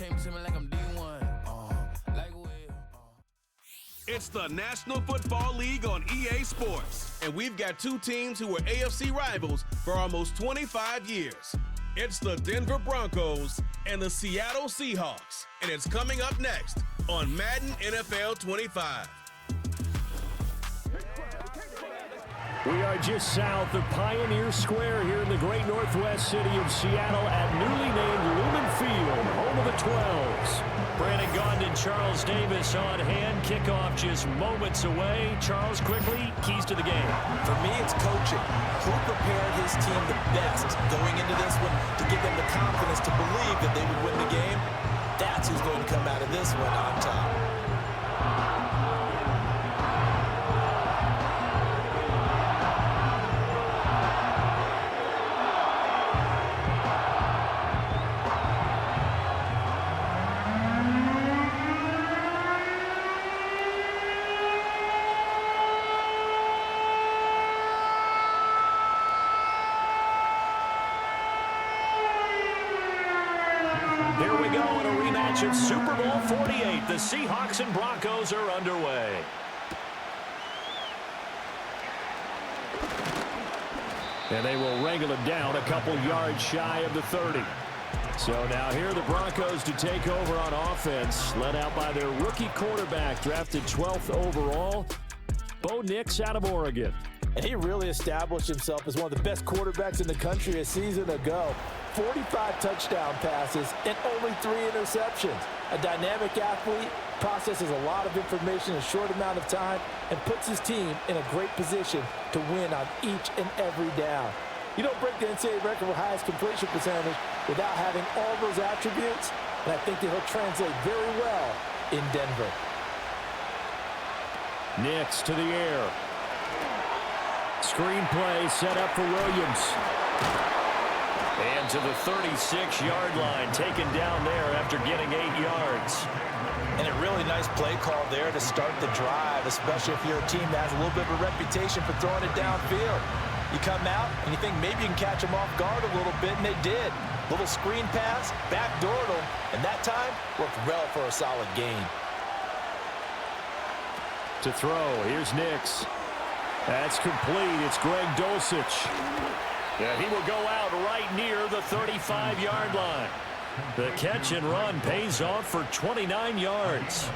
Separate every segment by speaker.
Speaker 1: came to me like I'm D1. Like Will.
Speaker 2: It's the National Football League on EA Sports, and we've got two teams who were AFC rivals for almost 25 years. It's the Denver Broncos and the Seattle Seahawks, and it's coming up next on Madden NFL 25.
Speaker 3: We are just south of Pioneer Square here in the great northwest city of Seattle at newly named Lumen Field, home of the 12s. Brandon Gaudin and Charles Davis on hand. Kickoff just moments away. Charles, quickly, keys to the game.
Speaker 4: For me, it's coaching. Who prepared his team the best going into this one to give them the confidence to believe that they would win the game? That's who's going to come out of this one on top.
Speaker 3: Here we go in a rematch of Super Bowl 48. The Seahawks and Broncos are underway. And they will wrangle it down a couple yards shy of the 30. So now here are the Broncos to take over on offense, led out by their rookie quarterback, drafted 12th overall, Bo Nix out of Oregon.
Speaker 4: And he really established himself as one of the best quarterbacks in the country a season ago. 45 touchdown passes and only 3 interceptions. A dynamic athlete, processes a lot of information in a short amount of time, and puts his team in a great position to win on each and every down. You don't break the NCAA record for highest completion percentage without having all those attributes, and I think that he'll translate very well in Denver.
Speaker 3: Nix to the air. Screenplay set up for Williams. And to the 36-yard line, taken down there after getting 8 yards.
Speaker 4: And a really nice play call there to start the drive, especially if you're a team that has a little bit of a reputation for throwing it downfield. You come out and you think maybe you can catch them off guard a little bit, and they did. Little screen pass, backdoored them, and that time worked well for a solid gain.
Speaker 3: To throw, here's Nix. That's complete. It's Greg Dulcich. Yeah, he will go out right near the 35-yard line. The catch and run pays off for 29 yards.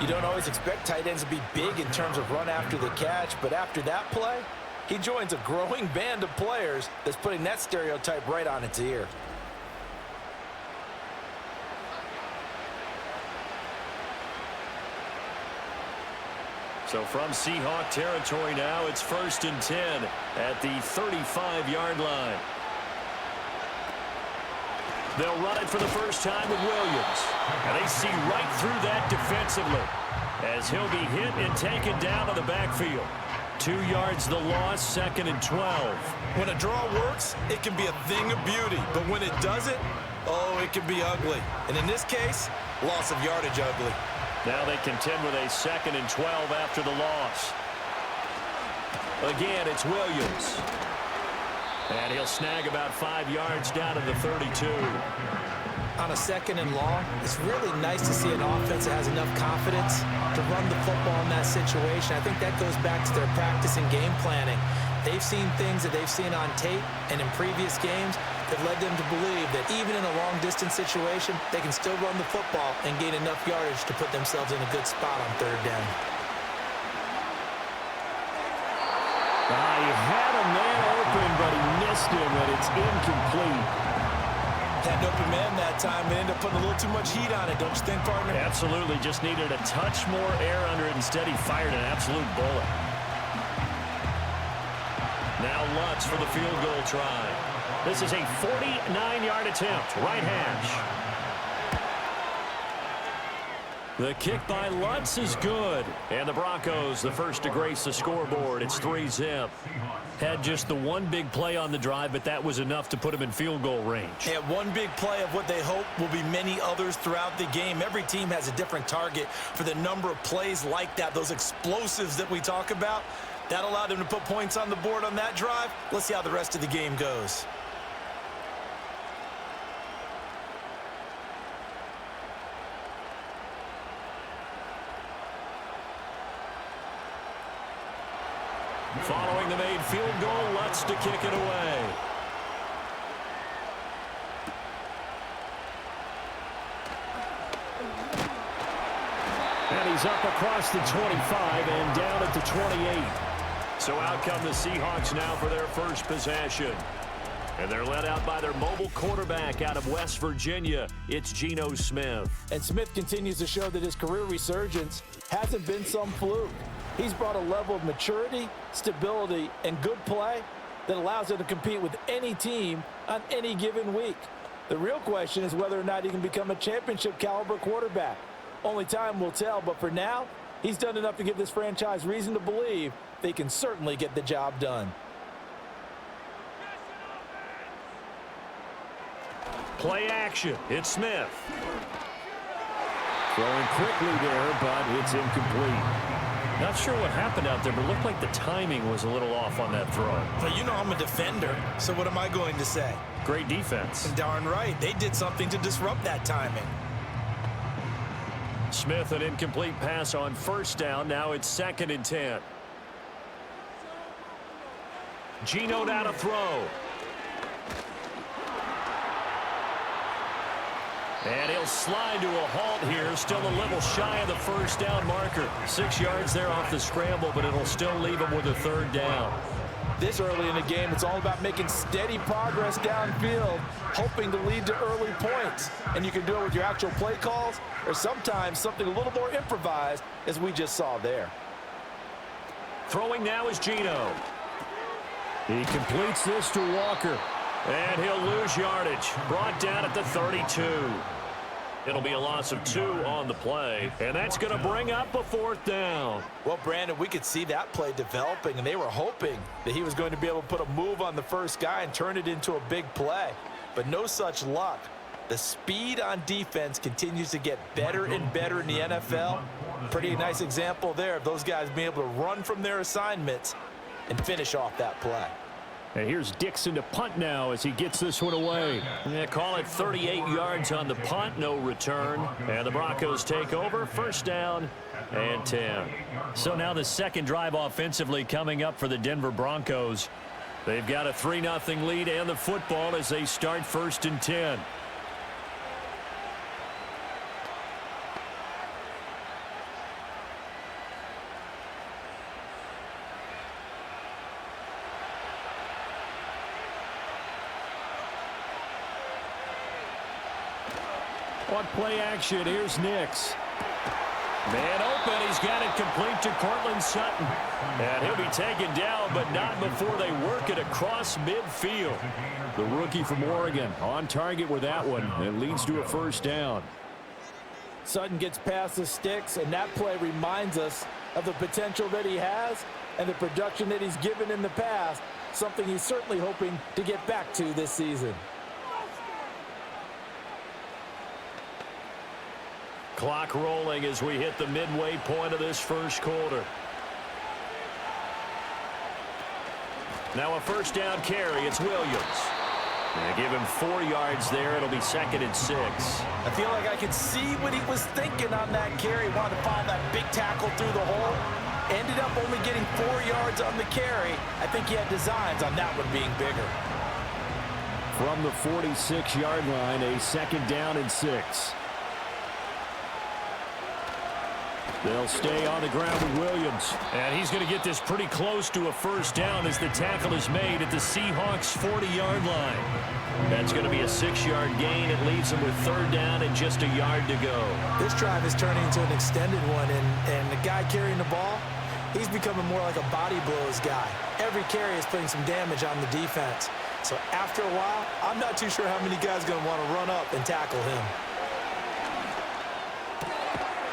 Speaker 4: You don't always expect tight ends to be big in terms of run after the catch, but after that play, he joins a growing band of players that's putting that stereotype right on its ear.
Speaker 3: So from Seahawk territory now, it's 1st and 10 at the 35-yard line. They'll run it for the first time with Williams. And they see right through that defensively as he'll be hit and taken down to the backfield. 2 yards the loss, 2nd and 12.
Speaker 4: When a draw works, it can be a thing of beauty. But when it doesn't, oh, it can be ugly. And in this case, loss of yardage ugly.
Speaker 3: Now they contend with a 2nd and 12 after the loss. Again, it's Williams. And he'll snag about 5 yards down to the 32.
Speaker 4: On a 2nd and long, it's really nice to see an offense that has enough confidence to run the football in that situation. I think that goes back to their practice and game planning. They've seen things that they've seen on tape and in previous games that led them to believe that even in a long-distance situation, they can still run the football and gain enough yardage to put themselves in a good spot on 3rd down.
Speaker 3: He had a man open, but he missed him, and it's incomplete.
Speaker 4: Had an open man that time and ended up putting a little too much heat on it, don't you think, partner?
Speaker 3: Absolutely. Just needed a touch more air under it. Instead, he fired an absolute bullet. Now Lutz for the field goal try. This is a 49-yard attempt, right hash. The kick by Lutz is good. And the Broncos, the first to grace the scoreboard. It's 3-zip. Had just the one big play on the drive, but that was enough to put him in field goal range.
Speaker 4: Yeah, one big play of what they hope will be many others throughout the game. Every team has a different target for the number of plays like that, those explosives that we talk about. That allowed them to put points on the board on that drive. Let's see how the rest of the game goes.
Speaker 3: Following the made field goal, Lutz to kick it away. And he's up across the 25 and down at the 28. So out come the Seahawks now for their first possession. And they're led out by their mobile quarterback out of West Virginia. It's Geno Smith.
Speaker 4: And Smith continues to show that his career resurgence hasn't been some fluke. He's brought a level of maturity, stability, and good play that allows him to compete with any team on any given week. The real question is whether or not he can become a championship-caliber quarterback. Only time will tell, but for now, he's done enough to give this franchise reason to believe they can certainly get the job done.
Speaker 3: Play action. It's Smith. Throwing quickly there, but it's incomplete. Not sure what happened out there, but it looked like the timing was a little off on that throw.
Speaker 5: But you know I'm a defender, so what am I going to say?
Speaker 3: Great defense.
Speaker 5: And darn right, they did something to disrupt that timing.
Speaker 3: Smith, an incomplete pass on first down. Now it's 2nd and 10. Geno down to throw. And he'll slide to a halt here. Still a little shy of the first down marker. 6 yards there off the scramble, but it'll still leave him with a 3rd down.
Speaker 4: This early in the game, it's all about making steady progress downfield, hoping to lead to early points. And you can do it with your actual play calls, or sometimes something a little more improvised, as we just saw there.
Speaker 3: Throwing now is Geno. He completes this to Walker. And he'll lose yardage. Brought down at the 32. It'll be a loss of 2 on the play. And that's going to bring up a 4th down.
Speaker 4: Well, Brandon, we could see that play developing, and they were hoping that he was going to be able to put a move on the first guy and turn it into a big play. But no such luck. The speed on defense continues to get better and better in the NFL. Pretty nice example there of those guys being able to run from their assignments and finish off that play.
Speaker 3: And here's Dixon to punt now as he gets this one away. Yeah, call it 38 yards on the punt, no return. And the Broncos take over, 1st down and 10. So now the second drive offensively coming up for the Denver Broncos. They've got a 3-0 lead and the football as they start 1st and 10. On play action, here's Nix. Man open, he's got it complete to Cortland Sutton. And he'll be taken down, but not before they work it across midfield. The rookie from Oregon on target with that one and leads to a 1st down.
Speaker 4: Sutton gets past the sticks, and that play reminds us of the potential that he has and the production that he's given in the past, something he's certainly hoping to get back to this season.
Speaker 3: Clock rolling as we hit the midway point of this first quarter. Now a 1st down carry. It's Williams. They give him 4 yards there. It'll be 2nd and 6.
Speaker 4: I feel like I can see what he was thinking on that carry. Wanted to follow that big tackle through the hole. Ended up only getting 4 yards on the carry. I think he had designs on that one being bigger.
Speaker 3: From the 46-yard line, a 2nd down and 6. They'll stay on the ground with Williams. And he's going to get this pretty close to a 1st down as the tackle is made at the Seahawks' 40-yard line. That's going to be a 6-yard gain. It leaves them with 3rd down and just a yard to go.
Speaker 5: This drive is turning into an extended one, and the guy carrying the ball, he's becoming more like a body blows guy. Every carry is putting some damage on the defense. So after a while, I'm not too sure how many guys are going to want to run up and tackle him.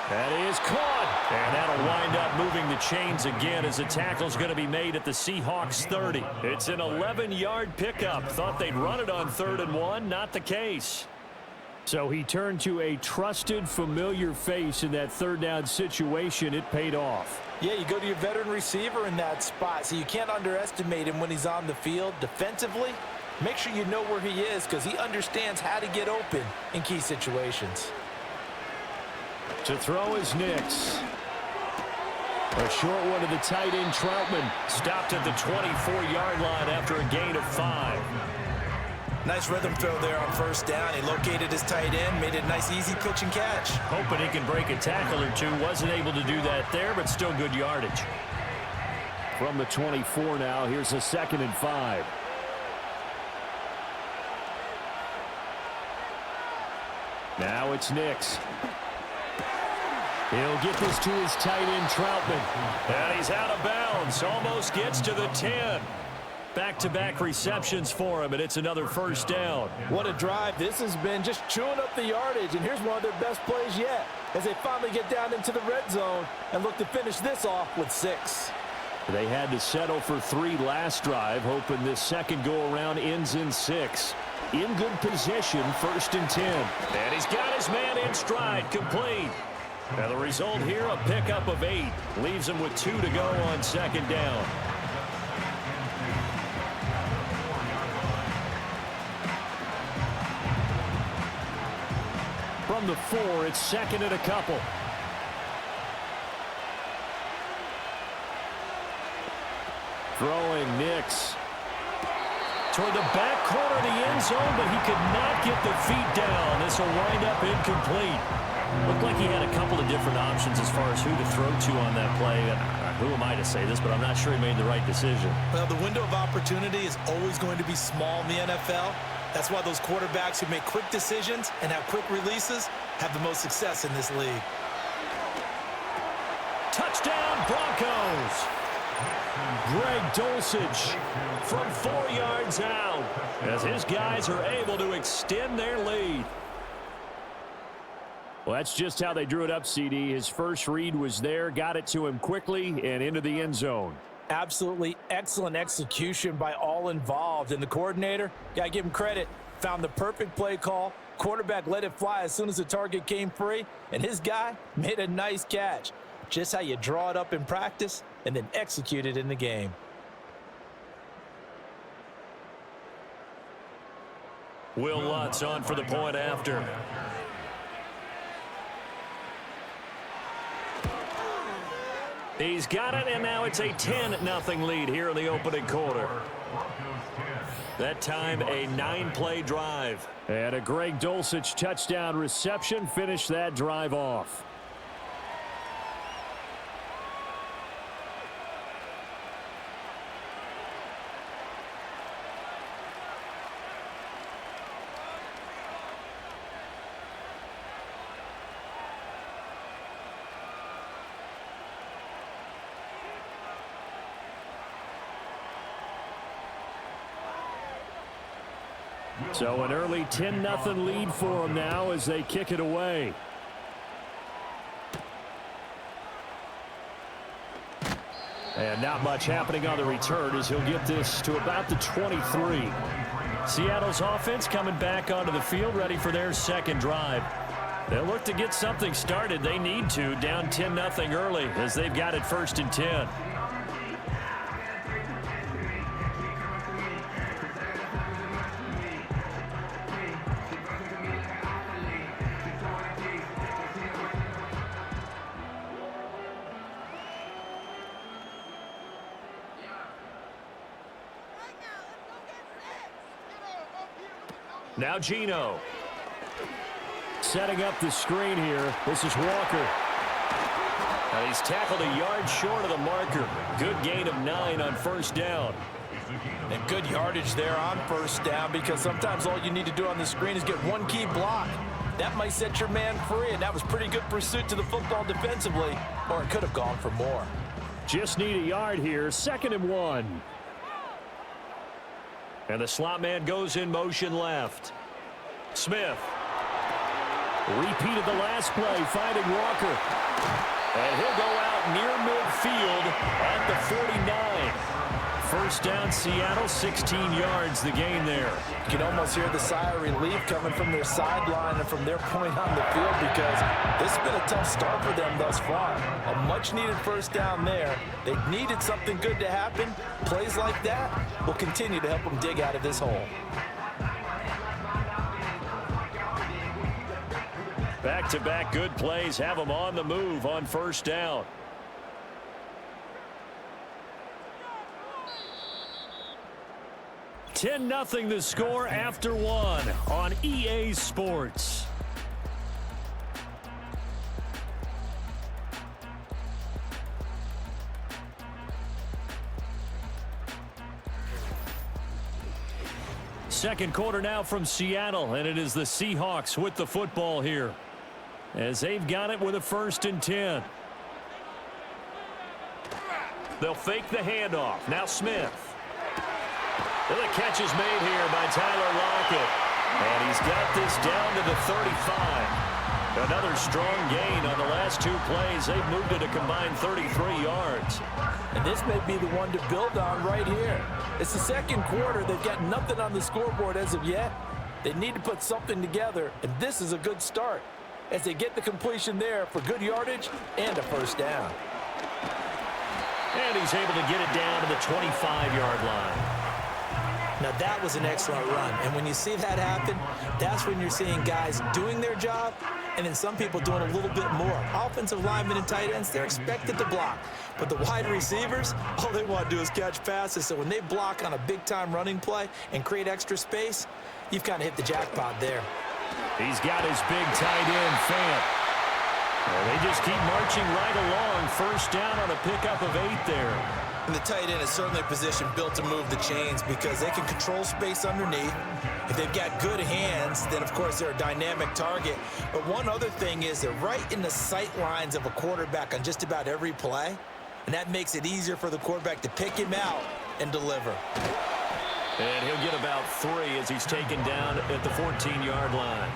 Speaker 3: That is caught. And that'll wind up moving the chains again as the tackle's going to be made at the Seahawks 30. It's an 11-yard pickup. Thought they'd run it on 3rd and 1. Not the case. So he turned to a trusted, familiar face in that 3rd down situation. It paid off.
Speaker 4: Yeah, you go to your veteran receiver in that spot, so you can't underestimate him when he's on the field. Defensively, make sure you know where he is because he understands how to get open in key situations.
Speaker 3: To throw is Nix. A short one to the tight end, Troutman. Stopped at the 24-yard line after a gain of 5.
Speaker 5: Nice rhythm throw there on first down. He located his tight end, made it a nice easy pitch and catch.
Speaker 3: Hoping he can break a tackle or two. Wasn't able to do that there, but still good yardage. From the 24 now, here's a 2nd and 5. Now it's Nix. He'll get this to his tight end, Troutman. And he's out of bounds. Almost gets to the 10. Back-to-back receptions for him, and it's another first down.
Speaker 4: What a drive. This has been just chewing up the yardage, and here's one of their best plays yet as they finally get down into the red zone and look to finish this off with 6.
Speaker 3: They had to settle for 3 last drive, hoping this second go-around ends in 6. In good position, 1st and 10. And he's got his man in stride, complete. Now the result here, a pickup of 8. Leaves him with 2 to go on 2nd down. From the 4, it's 2nd and a couple. Throwing Nix. Toward the back corner of the end zone, but he could not get the feet down. This will wind up incomplete. Looked like he had a couple of different options as far as who to throw to on that play. Who am I to say this, but I'm not sure he made the right decision.
Speaker 5: Well, the window of opportunity is always going to be small in the NFL. That's why those quarterbacks who make quick decisions and have quick releases have the most success in this league.
Speaker 3: Touchdown, Broncos! Greg Dulcich from 4 yards out as his guys are able to extend their lead. Well, that's just how they drew it up, CD. His first read was there, got it to him quickly and into the end zone.
Speaker 4: Absolutely excellent execution by all involved. And the coordinator, gotta give him credit, found the perfect play call. Quarterback let it fly as soon as the target came free, and his guy made a nice catch. Just how you draw it up in practice and then execute it in the game.
Speaker 3: Will Lutz on for the point after. He's got it, and now it's a 10-0 lead here in the opening quarter. That time, a 9-play drive. And a Greg Dulcich touchdown reception finished that drive off. So an early 10-0 lead for them now as they kick it away. And not much happening on the return as he'll get this to about the 23. Seattle's offense coming back onto the field, ready for their second drive. They'll look to get something started. They need to, down 10-0 early as they've got it 1st and 10. Now Geno. Setting up the screen here. This is Walker. And he's tackled a yard short of the marker. Good gain of 9 on 1st down.
Speaker 4: And good yardage there on 1st down, because sometimes all you need to do on the screen is get one key block. That might set your man free, and that was pretty good pursuit to the football defensively, or it could have gone for more.
Speaker 3: Just need a yard here. 2nd and 1. And the slot man goes in motion left. Smith. Repeated the last play, finding Walker. And he'll go out near midfield at the 49. 1st down, Seattle, 16 yards, the gain there.
Speaker 4: You can almost hear the sigh of relief coming from their sideline and from their point on the field, because this has been a tough start for them thus far. A much-needed 1st down there. They needed something good to happen. Plays like that will continue to help them dig out of this hole.
Speaker 3: Back-to-back good plays have them on the move on 1st down. 10-0 the score after one on EA Sports. Second quarter now from Seattle, and it is the Seahawks with the football here as they've got it with a 1st and 10. They'll fake the handoff. Now Smith. And the catch is made here by Tyler Lockett. And he's got this down to the 35. Another strong gain on the last 2 plays. They've moved it a combined 33 yards.
Speaker 4: And this may be the one to build on right here. It's the second quarter. They've got nothing on the scoreboard as of yet. They need to put something together, and this is a good start as they get the completion there for good yardage and a 1st down.
Speaker 3: And he's able to get it down to the 25-yard line.
Speaker 5: Now, that was an excellent run. And when you see that happen, that's when you're seeing guys doing their job and then some people doing a little bit more. Offensive linemen and tight ends, they're expected to block. But the wide receivers, all they want to do is catch passes. So when they block on a big-time running play and create extra space, you've kind of hit the jackpot there.
Speaker 3: He's got his big tight end, Fant. Well, they just keep marching right along. 1st down on a pickup of 8 there.
Speaker 5: And the tight end is certainly a position built to move the chains because they can control space underneath. If they've got good hands, then, of course, they're a dynamic target. But one other thing is they're right in the sight lines of a quarterback on just about every play, and that makes it easier for the quarterback to pick him out and deliver.
Speaker 3: And he'll get about 3 as he's taken down at the 14-yard line.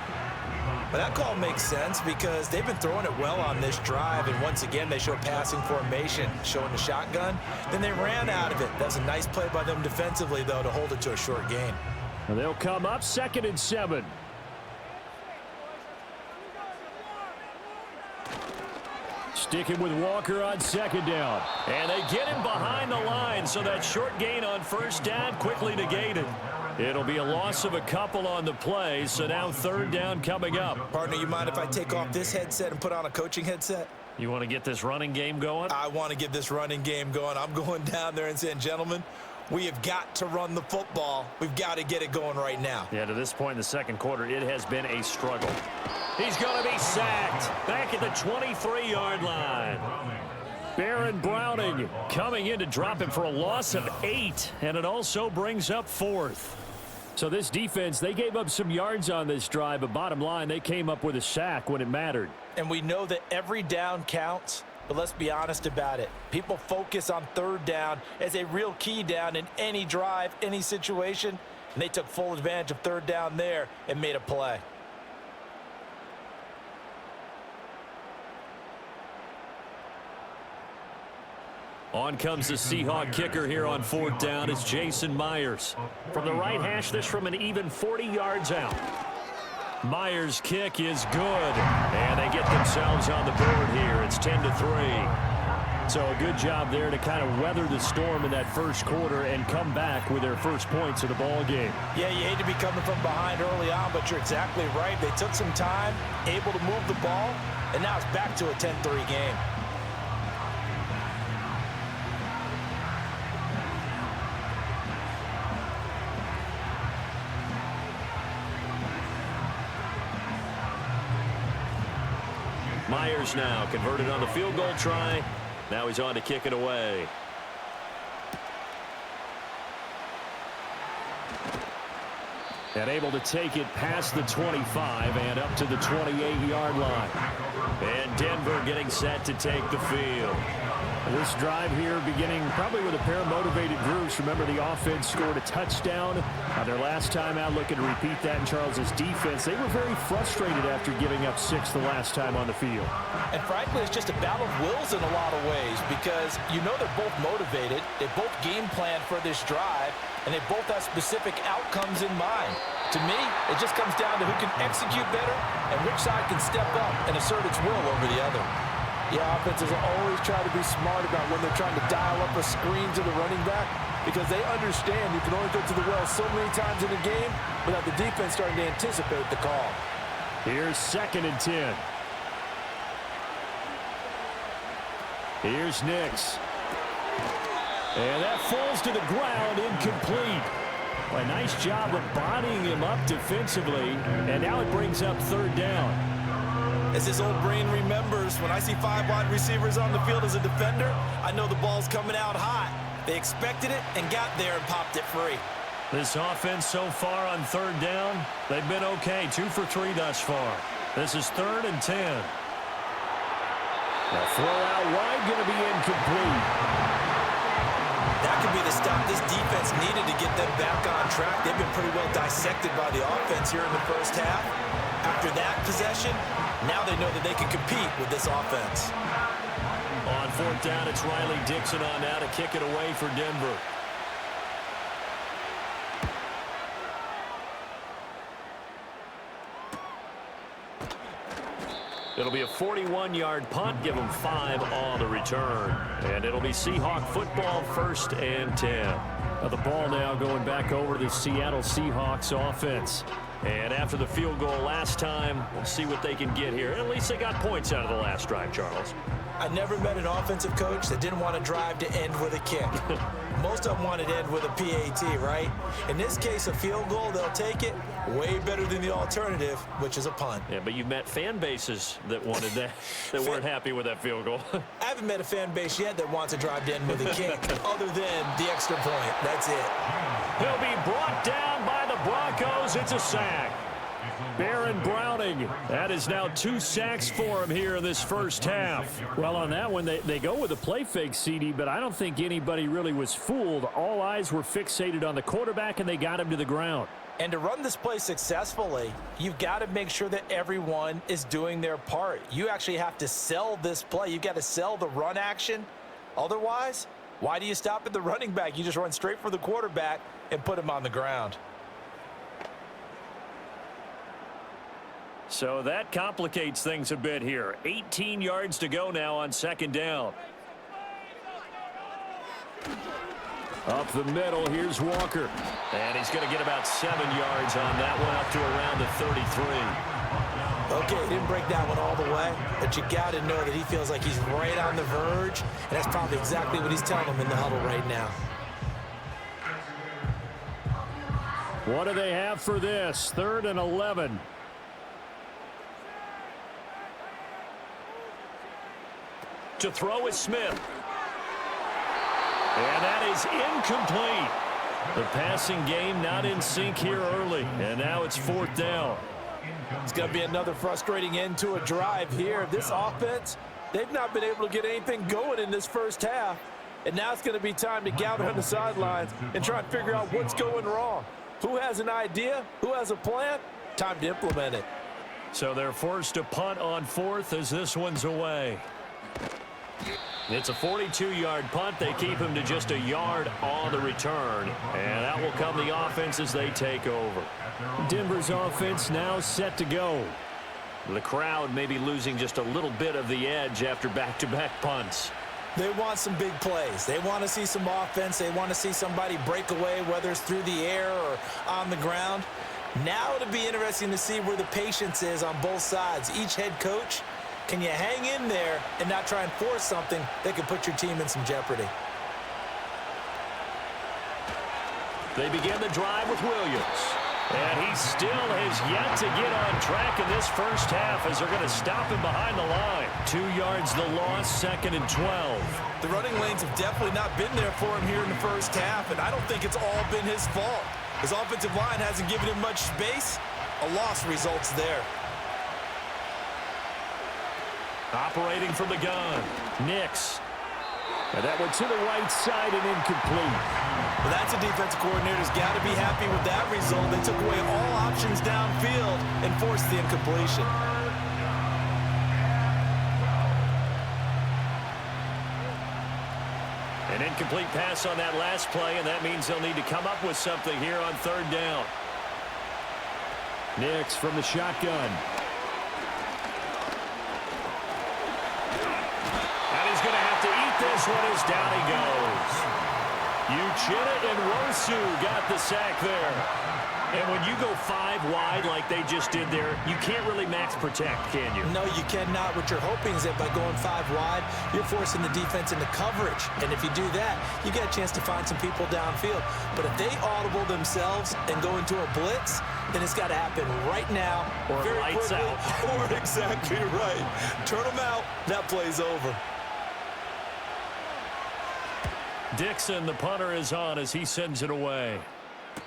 Speaker 5: But that call makes sense because they've been throwing it well on this drive, and once again they show passing formation, showing the shotgun. Then they ran out of it. That's a nice play by them defensively, though, to hold it to a short gain.
Speaker 3: And they'll come up 2nd and 7. Sticking with Walker on 2nd down. And they get him behind the line, so that short gain on 1st down quickly negated. It'll be a loss of a couple on the play, so now 3rd down coming up.
Speaker 5: Partner, you mind if I take off this headset and put on a coaching headset?
Speaker 3: You want to get this running game going?
Speaker 5: I want to get this running game going. I'm going down there and saying, gentlemen, we have got to run the football. We've got to get it going right now.
Speaker 3: Yeah, to this point in the second quarter, it has been a struggle. He's going to be sacked back at the 23-yard line. Baron Browning coming in to drop him for a loss of 8, and it also brings up 4th. So this defense, they gave up some yards on this drive, but bottom line, they came up with a sack when it mattered.
Speaker 4: And we know that every down counts, but let's be honest about it. People focus on 3rd down as a real key down in any drive, any situation, and they took full advantage of 3rd down there and made a play.
Speaker 3: On comes the Seahawk kicker here on 4th down. It's Jason Myers. From the right hash, this from an even 40 yards out. Myers' kick is good. And they get themselves on the board here. It's 10-3. So a good job there to kind of weather the storm in that first quarter and come back with their first points of the ball game.
Speaker 4: Yeah, you hate to be coming from behind early on, but you're exactly right. They took some time, able to move the ball, and now it's back to a 10-3 game.
Speaker 3: Myers now converted on the field goal try. Now he's on to kick it away. And able to take it past the 25 and up to the 28-yard line. And Denver getting set to take the field.
Speaker 6: This drive here beginning probably with a pair of motivated groups. Remember, the offense scored a touchdown on their last time out, looking to repeat that in Charles's defense. They were very frustrated after giving up 6 the last time on the field.
Speaker 4: And frankly, it's just a battle of wills in a lot of ways because you know they're both motivated. They both game plan for this drive, and they both have specific outcomes in mind. To me, it just comes down to who can execute better and which side can step up and assert its will over the other. Yeah, offenses always try to be smart about when they're trying to dial up a screen to the running back because they understand you can only go to the well so many times in a game without the defense starting to anticipate the call.
Speaker 6: Here's 2nd and 10. Here's Nix. And that falls to the ground, incomplete.
Speaker 3: A nice job of bodying him up defensively, and now it brings up third down.
Speaker 5: As his old brain remembers, when I see 5 wide receivers on the field as a defender, I know the ball's coming out hot. They expected it and got there and popped it free.
Speaker 3: This offense so far on third down, they've been okay. 2 for 3 thus far. This is 3rd and 10. The throw out wide going to be incomplete.
Speaker 5: That could be the stop this defense needed to get them back on track. They've been pretty well dissected by the offense here in the first half. After that possession, now they know that they can compete with this offense.
Speaker 3: On 4th down, it's Riley Dixon on now to kick it away for Denver. It'll be a 41-yard punt. Give them 5 on the return. And it'll be Seahawk football, 1st and 10. Now the ball now going back over to the Seattle Seahawks offense. And after the field goal last time, we'll see what they can get here. At least they got points out of the last drive, Charles.
Speaker 5: I never met an offensive coach that didn't want to drive to end with a kick. Most of them wanted to end with a PAT, right? In this case, a field goal, they'll take it. Way better than the alternative, which is a punt.
Speaker 3: Yeah, but you've met fan bases that wanted that, that weren't happy with that field goal.
Speaker 5: I haven't met a fan base yet that wants to drive to end with a kick, other than the extra point. That's it.
Speaker 3: He'll be brought down by the Broncos. It's a sack. Baron Browning. That is now 2 sacks for him here in this first half. Well, on that one, they go with a play fake, CD, but I don't think anybody really was fooled. All eyes were fixated on the quarterback, and they got him to the ground.
Speaker 5: And to run this play successfully, you've got to make sure that everyone is doing their part. You actually have to sell this play. You've got to sell the run action. Otherwise, why do you stop at the running back? You just run straight for the quarterback and put him on the ground.
Speaker 3: So that complicates things a bit here. 18 yards to go now on 2nd down. Up the middle, here's Walker. And he's going to get about 7 yards on that one, up to around the 33.
Speaker 5: Okay, he didn't break that one all the way, but you got to know that he feels like he's right on the verge, and that's probably exactly what he's telling them in the huddle right now.
Speaker 3: What do they have for this? 3rd and 11. To throw is Smith. And that is incomplete. The passing game not in sync here early. And now it's 4th down.
Speaker 4: It's going to be another frustrating end to a drive here. This offense, they've not been able to get anything going in this first half. And now it's going to be time to gather on the sidelines and try and figure out what's going wrong. Who has an idea? Who has a plan? Time to implement it.
Speaker 3: So they're forced to punt on 4th as this one's away. It's a 42-yard punt. They keep him to just a yard on the return. And that will come the offense as they take over. Denver's offense now set to go. The crowd may be losing just a little bit of the edge after back-to-back punts.
Speaker 5: They want some big plays. They want to see some offense. They want to see somebody break away, whether it's through the air or on the ground. Now it'll be interesting to see where the patience is on both sides. Each head coach, can you hang in there and not try and force something that could put your team in some jeopardy?
Speaker 3: They begin the drive with Williams. And he still has yet to get on track in this first half as they're going to stop him behind the line. 2 yards the loss, 2nd and 12.
Speaker 5: The running lanes have definitely not been there for him here in the first half, and I don't think it's all been his fault. His offensive line hasn't given him much space. A loss results there.
Speaker 3: Operating from the gun, Nix. And that one to the right side and incomplete.
Speaker 5: Well, that's a defensive coordinator's got to be happy with that result. They took away all options downfield and forced the incompletion.
Speaker 3: An incomplete pass on that last play, and that means they'll need to come up with something here on 3rd down. Nix from the shotgun. This one is down he goes. Uchenna and Rosu got the sack there. And when you go 5 wide like they just did there, you can't really max protect, can you?
Speaker 5: No, you cannot. What you're hoping is that by going 5 wide, you're forcing the defense into coverage. And if you do that, you get a chance to find some people downfield. But if they audible themselves and go into a blitz, then it's got to happen right now.
Speaker 3: Or
Speaker 5: very
Speaker 3: lights
Speaker 5: quickly,
Speaker 3: out.
Speaker 5: Or exactly right. Turn them out. That play's over.
Speaker 3: Dixon, the punter, is on as he sends it away.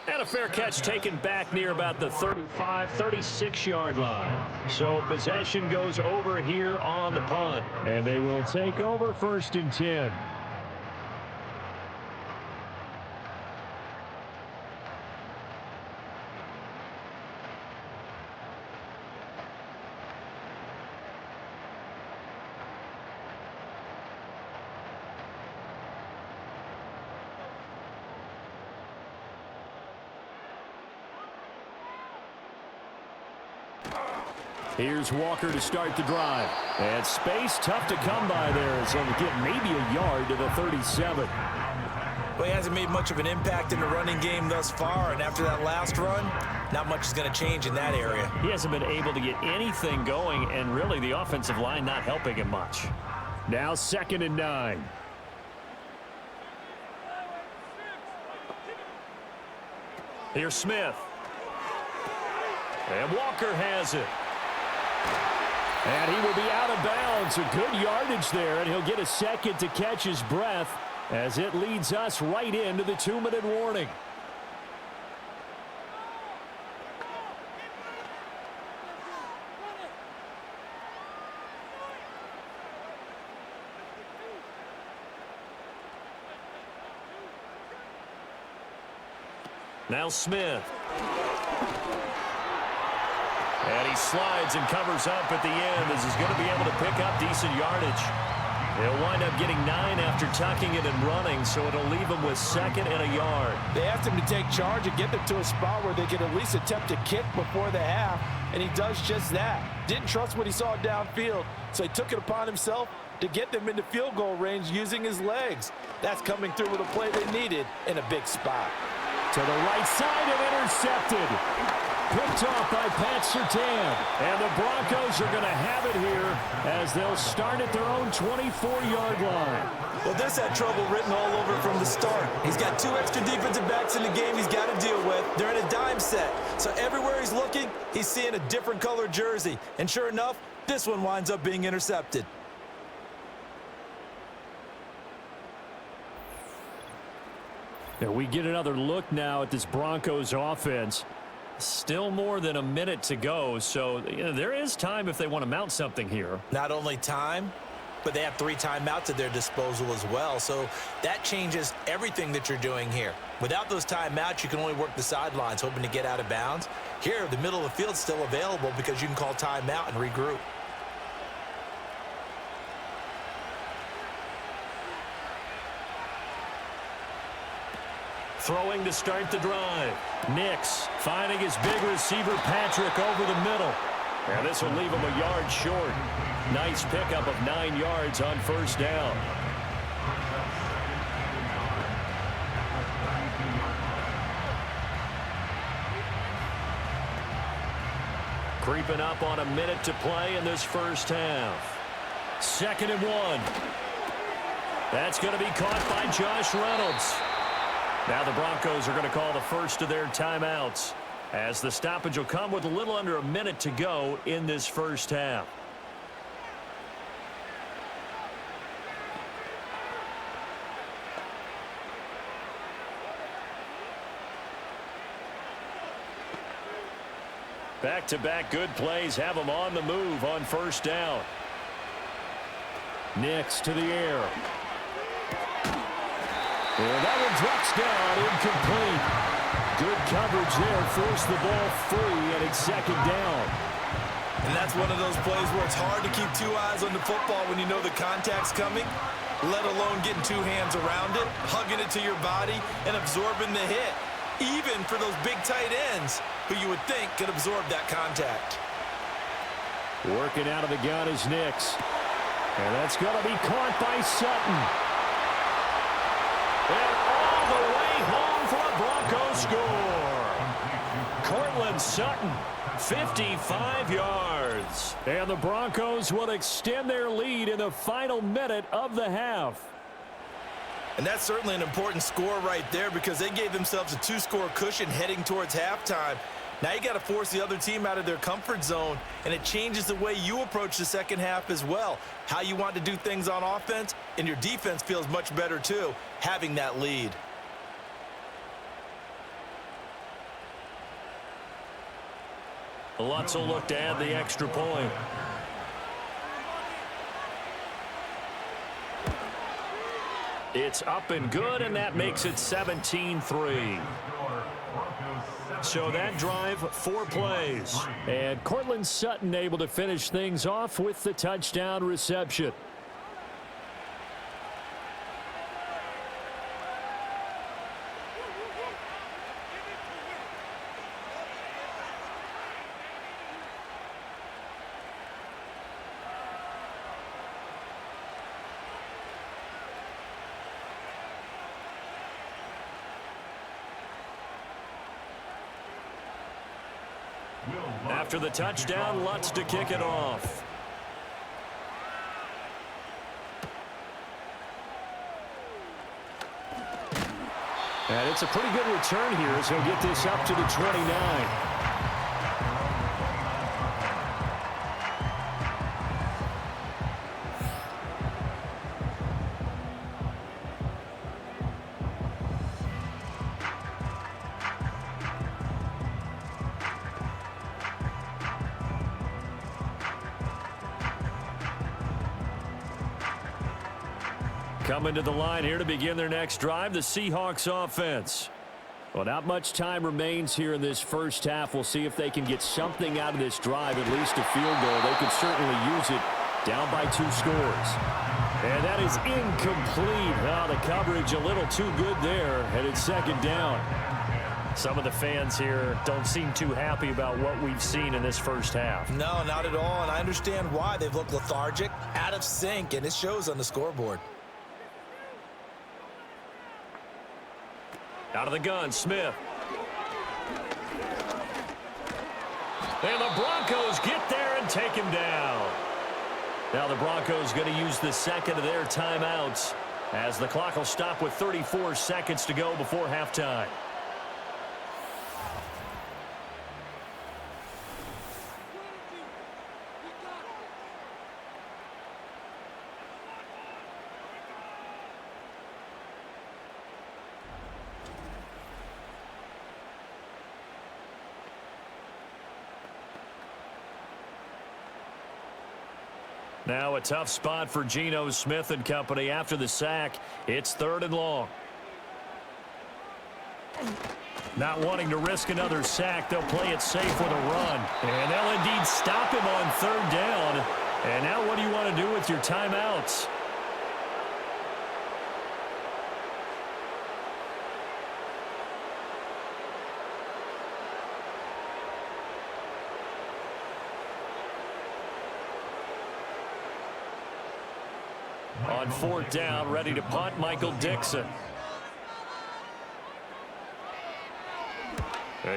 Speaker 3: And a fair catch taken back near about the 35, 36-yard line. So possession goes over here on the punt. And they will take over 1st and 10. Here's Walker to start the drive. And space tough to come by there as he'll get maybe a yard to the 37.
Speaker 5: Well, he hasn't made much of an impact in the running game thus far, and after that last run, not much is going to change in that area.
Speaker 3: He hasn't been able to get anything going, and really the offensive line not helping him much.
Speaker 6: Now 2nd and 9.
Speaker 3: Here's Smith. And Walker has it.
Speaker 6: And he will be out of bounds. A good yardage there, and he'll get a second to catch his breath as it leads us right into the 2-minute warning.
Speaker 3: Now Smith. And he slides and covers up at the end as he's going to be able to pick up decent yardage. They'll wind up getting 9 after tucking it and running, so it'll leave him with 2nd and a yard.
Speaker 4: They asked him to take charge and get them to a spot where they could at least attempt to kick before the half, and he does just that. Didn't trust what he saw downfield, so he took it upon himself to get them into field goal range using his legs. That's coming through with a play they needed in a big spot.
Speaker 6: To the right side and intercepted. Picked off by Pat Surtain. And the Broncos are going to have it here as they'll start at their own 24-yard line.
Speaker 5: Well, this had trouble written all over from the start. He's got 2 extra defensive backs in the game he's got to deal with. They're in a dime set. So everywhere he's looking, he's seeing a different color jersey. And sure enough, this one winds up being intercepted.
Speaker 6: And we get another look now at this Broncos offense.
Speaker 3: Still more than a minute to go, so there is time if they want to mount something here.
Speaker 5: Not only time, but they have 3 timeouts at their disposal as well, so that changes everything that you're doing here. Without those timeouts, you can only work the sidelines, hoping to get out of bounds. Here, the middle of the field's still available because you can call timeout and regroup.
Speaker 3: Throwing to start the drive. Nix finding his big receiver Patrick over the middle. And this will leave him a yard short. Nice pickup of 9 yards on 1st down. Creeping up on a minute to play in this 1st half. 2nd and 1. That's going to be caught by Josh Reynolds. Now the Broncos are going to call the first of their timeouts as the stoppage will come with a little under a minute to go in this 1st half. Back-to-back good plays have them on the move on 1st down.
Speaker 6: Nix to the air. And that one drops down, incomplete. Good coverage there, forced the ball free, and it's 2nd down.
Speaker 5: And that's one of those plays where it's hard to keep 2 eyes on the football when you know the contact's coming, let alone getting 2 hands around it, hugging it to your body, and absorbing the hit, even for those big tight ends who you would think could absorb that contact.
Speaker 6: Working out of the gun is Nix. And that's going to be caught by Sutton. And all the way home for a Broncos score.
Speaker 3: Cortland Sutton, 55 yards. And the Broncos will extend their lead in the final minute of the half.
Speaker 4: And that's certainly an important score right there because they gave themselves a 2-score cushion heading towards halftime. Now you got to force the other team out of their comfort zone, and it changes the way you approach the second half as well. How you want to do things on offense, and your defense feels much better too, having that lead.
Speaker 3: Lutz will look to add the extra point. It's up and good, and that makes it 17-3. So that drive, 4 plays. And Cortland Sutton able to finish things off with the touchdown reception. After the touchdown, Lutz to kick it off. And it's a pretty good return here as he'll get this up to the 29. Coming to the line here to begin their next drive, the Seahawks offense. Well, not much time remains here in this first half. We'll see if they can get something out of this drive, at least a field goal. They could certainly use it down by 2 scores. And that is incomplete. Oh, the coverage a little too good there, and it's second down. Some of the fans here don't seem too happy about what we've seen in this first half.
Speaker 5: No, not at all, and I understand why. They've looked lethargic, out of sync, and it shows on the scoreboard.
Speaker 3: Out of the gun, Smith. And the Broncos get there and take him down. Now the Broncos going to use the second of their timeouts as the clock will stop with 34 seconds to go before halftime. Now a tough spot for Geno Smith and company after the sack. It's 3rd and long. Not wanting to risk another sack, they'll play it safe with a run. And they'll indeed stop him on 3rd down. And now what do you want to do with your timeouts? On 4th down, ready to punt, Michael Dixon.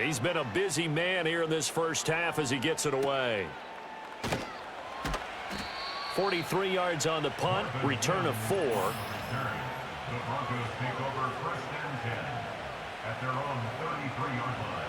Speaker 3: He's been a busy man here in this first half as he gets it away. 43 yards on the punt, return of 4.
Speaker 7: The Broncos take over 1st and 10 at their own 33-yard line.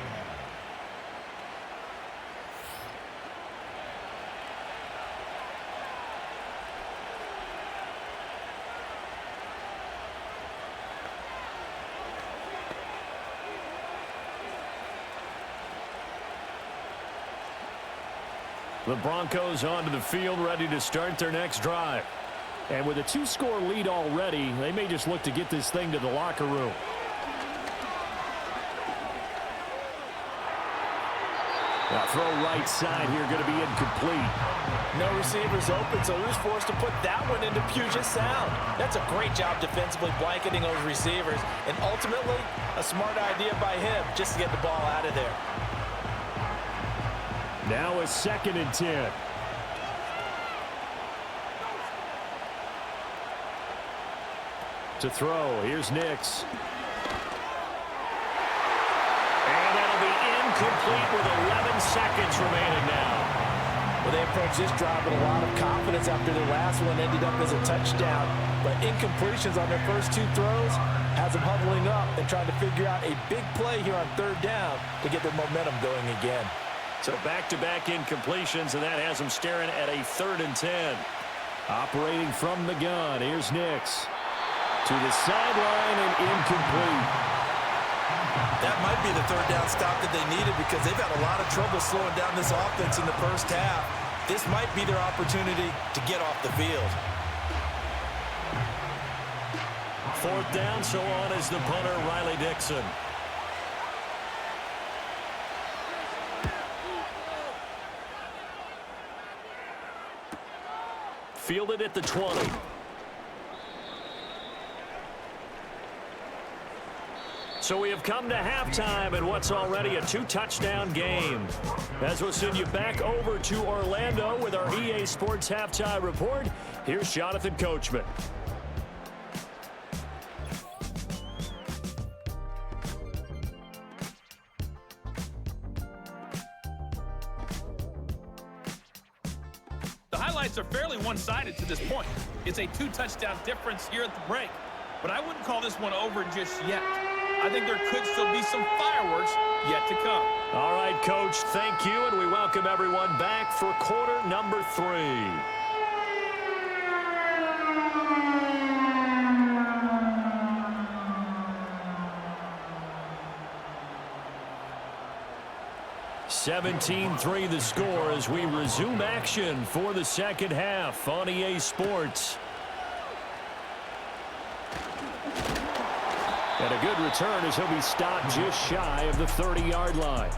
Speaker 3: The Broncos onto the field, ready to start their next drive.
Speaker 6: And with a 2-score lead already, they may just look to get this thing to the locker room. Now throw right side here, going to be incomplete.
Speaker 4: No receivers open, so he was forced to put that one into Puget Sound. That's a great job defensively blanketing those receivers, and ultimately a smart idea by him just to get the ball out of there.
Speaker 6: Now a 2nd and 10. To throw, here's Nix.
Speaker 3: And that'll be Incomplete with 11 seconds remaining now.
Speaker 4: Well, they approached this drive with a lot of confidence after their last one ended up as a touchdown. But incompletions on their first two throws has them huddling up and trying to figure out a big play here on third down to get their momentum going again.
Speaker 3: So back-to-back incompletions, and that has them staring at a 3rd and 10.
Speaker 6: Operating from the gun, here's Nix. To the sideline and incomplete.
Speaker 5: That might be the third down stop that they needed because they've had a lot of trouble slowing down this offense in the first half. This might be their opportunity to get off the field.
Speaker 3: 4th down, so on is the punter, Riley Dixon. Fielded at the 20. So we have come to halftime in what's already a 2-touchdown game. As we'll send you back over to Orlando with our EA Sports Halftime Report, here's Jonathan Coachman.
Speaker 8: The highlights are fairly one-sided to this point. It's a 2-touchdown difference here at the break. But I wouldn't call this one over just yet. I think there could still be some fireworks yet to come.
Speaker 3: All right, Coach, thank you, and we welcome everyone back for quarter number 3. (17-3) the score as we resume action for the second half on EA Sports. And a good return as he'll be stopped just shy of the 30-yard line.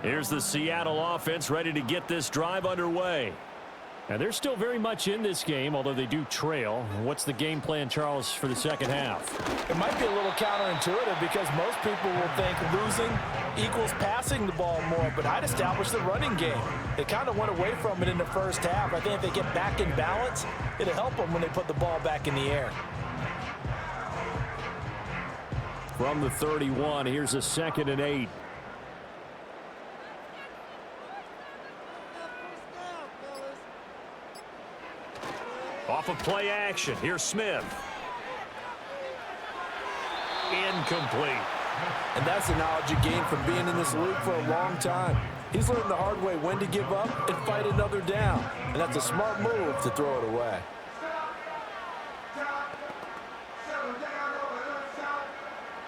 Speaker 3: Here's the Seattle offense ready to get this drive underway.
Speaker 6: And they're still very much in this game, although they do trail. What's the game plan, Charles, for the second half?
Speaker 4: It might be a little counterintuitive because most people will think losing equals passing the ball more, but I'd establish the running game. They kind of went away from it in the first half. I think if they get back in balance, it'll help them when they put the ball back in the air.
Speaker 6: From the 31, here's a 2nd and 8.
Speaker 3: Off of play action, here's Smith. Incomplete.
Speaker 4: And that's the knowledge you gain from being in this league for a long time. He's learned the hard way when to give up and fight another down. And that's a smart move to throw it away.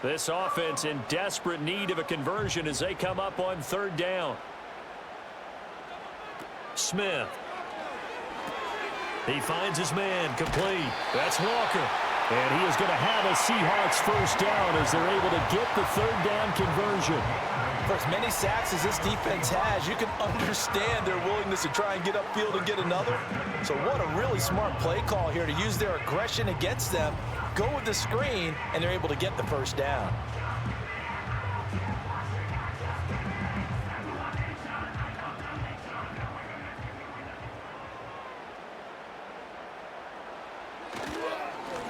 Speaker 3: This offense in desperate need of a conversion as they come up on 3rd down. Smith. He finds his man, complete. That's Walker.
Speaker 6: And he is going to have a Seahawks first down as they're able to get the 3rd down conversion.
Speaker 4: For as many sacks as this defense has, you can understand their willingness to try and get upfield and get another. So what a really smart play call here to use their aggression against them, go with the screen, and they're able to get the first down.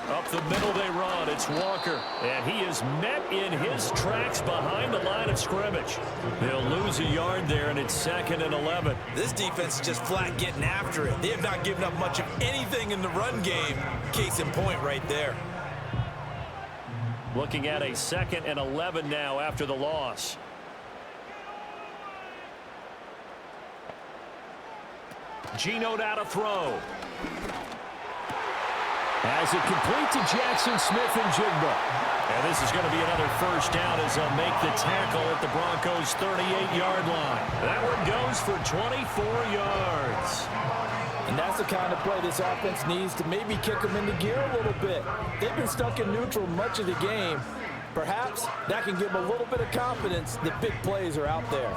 Speaker 3: Up the middle they run. It's Walker. And he is met in his tracks behind the line of scrimmage. They'll lose a yard there, and it's 2nd and 11.
Speaker 5: This defense is just flat getting after it. They have not given up much of anything in the run game. Case in point right there.
Speaker 3: Looking at a 2nd and 11 now after the loss. Geno out of throw.
Speaker 6: As it complete to Jackson Smith-Njigba.
Speaker 3: And this is going to be another first down as they'll make the tackle at the Broncos' 38-yard line. That one goes for 24 yards.
Speaker 4: And that's the kind of play this offense needs to maybe kick them into gear a little bit. They've been stuck in neutral much of the game. Perhaps that can give him a little bit of confidence that big plays are out there.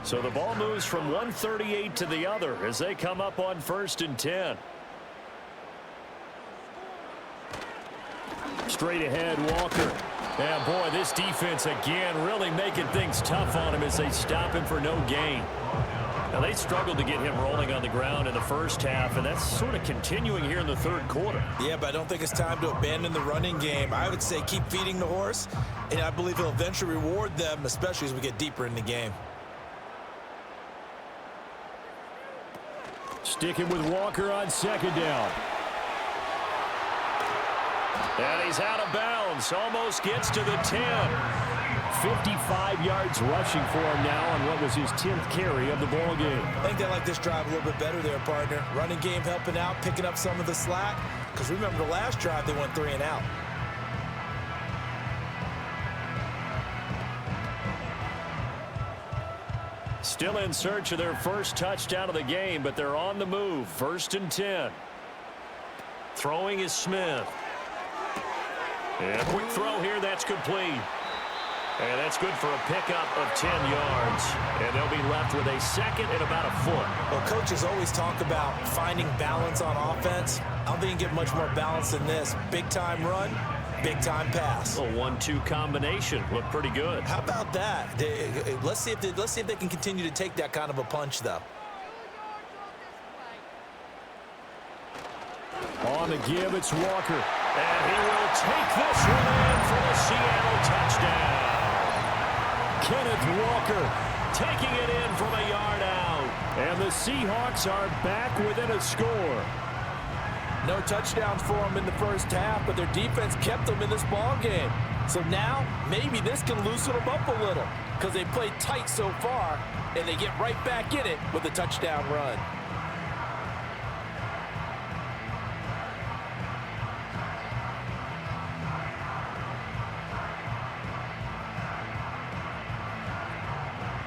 Speaker 3: So the ball moves from 138 to the other as they come up on 1st and 10. Straight ahead, Walker. And boy, this defense again really making things tough on him as they stop him for no gain. Now, they struggled to get him rolling on the ground in the first half, and that's sort of continuing here in the third quarter.
Speaker 5: Yeah, but I don't think it's time to abandon the running game. I would say keep feeding the horse, and I believe he'll eventually reward them, especially as we get deeper in the game.
Speaker 3: Sticking with Walker on 2nd down. And he's out of bounds. Almost gets to the 10. 55 yards rushing for him now on what was his 10th carry of the ball game.
Speaker 5: I think they like this drive a little bit better there, partner. Running game helping out, picking up some of the slack. Because remember the last drive, they went 3 and out.
Speaker 3: Still in search of their first touchdown of the game, but they're on the move. 1st and 10. Throwing is Smith. And a quick throw here, that's complete. And that's good for a pickup of 10 yards. And they'll be left with a 2nd and about a foot.
Speaker 5: Well, coaches always talk about finding balance on offense. I don't think you can get much more balance than this. Big-time run, big-time pass.
Speaker 3: A 1-2 combination. Looked pretty good.
Speaker 5: How about that? Let's see if they can continue to take that kind of a punch, though.
Speaker 3: On the give, it's Walker. And he will take this one in for the Seattle touchdown. Kenneth Walker taking it in from a yard out. And the Seahawks are back within a score.
Speaker 4: No touchdowns for them in the first half, but their defense kept them in this ball game. So now, maybe this can loosen them up a little because they played tight so far, and they get right back in it with a touchdown run.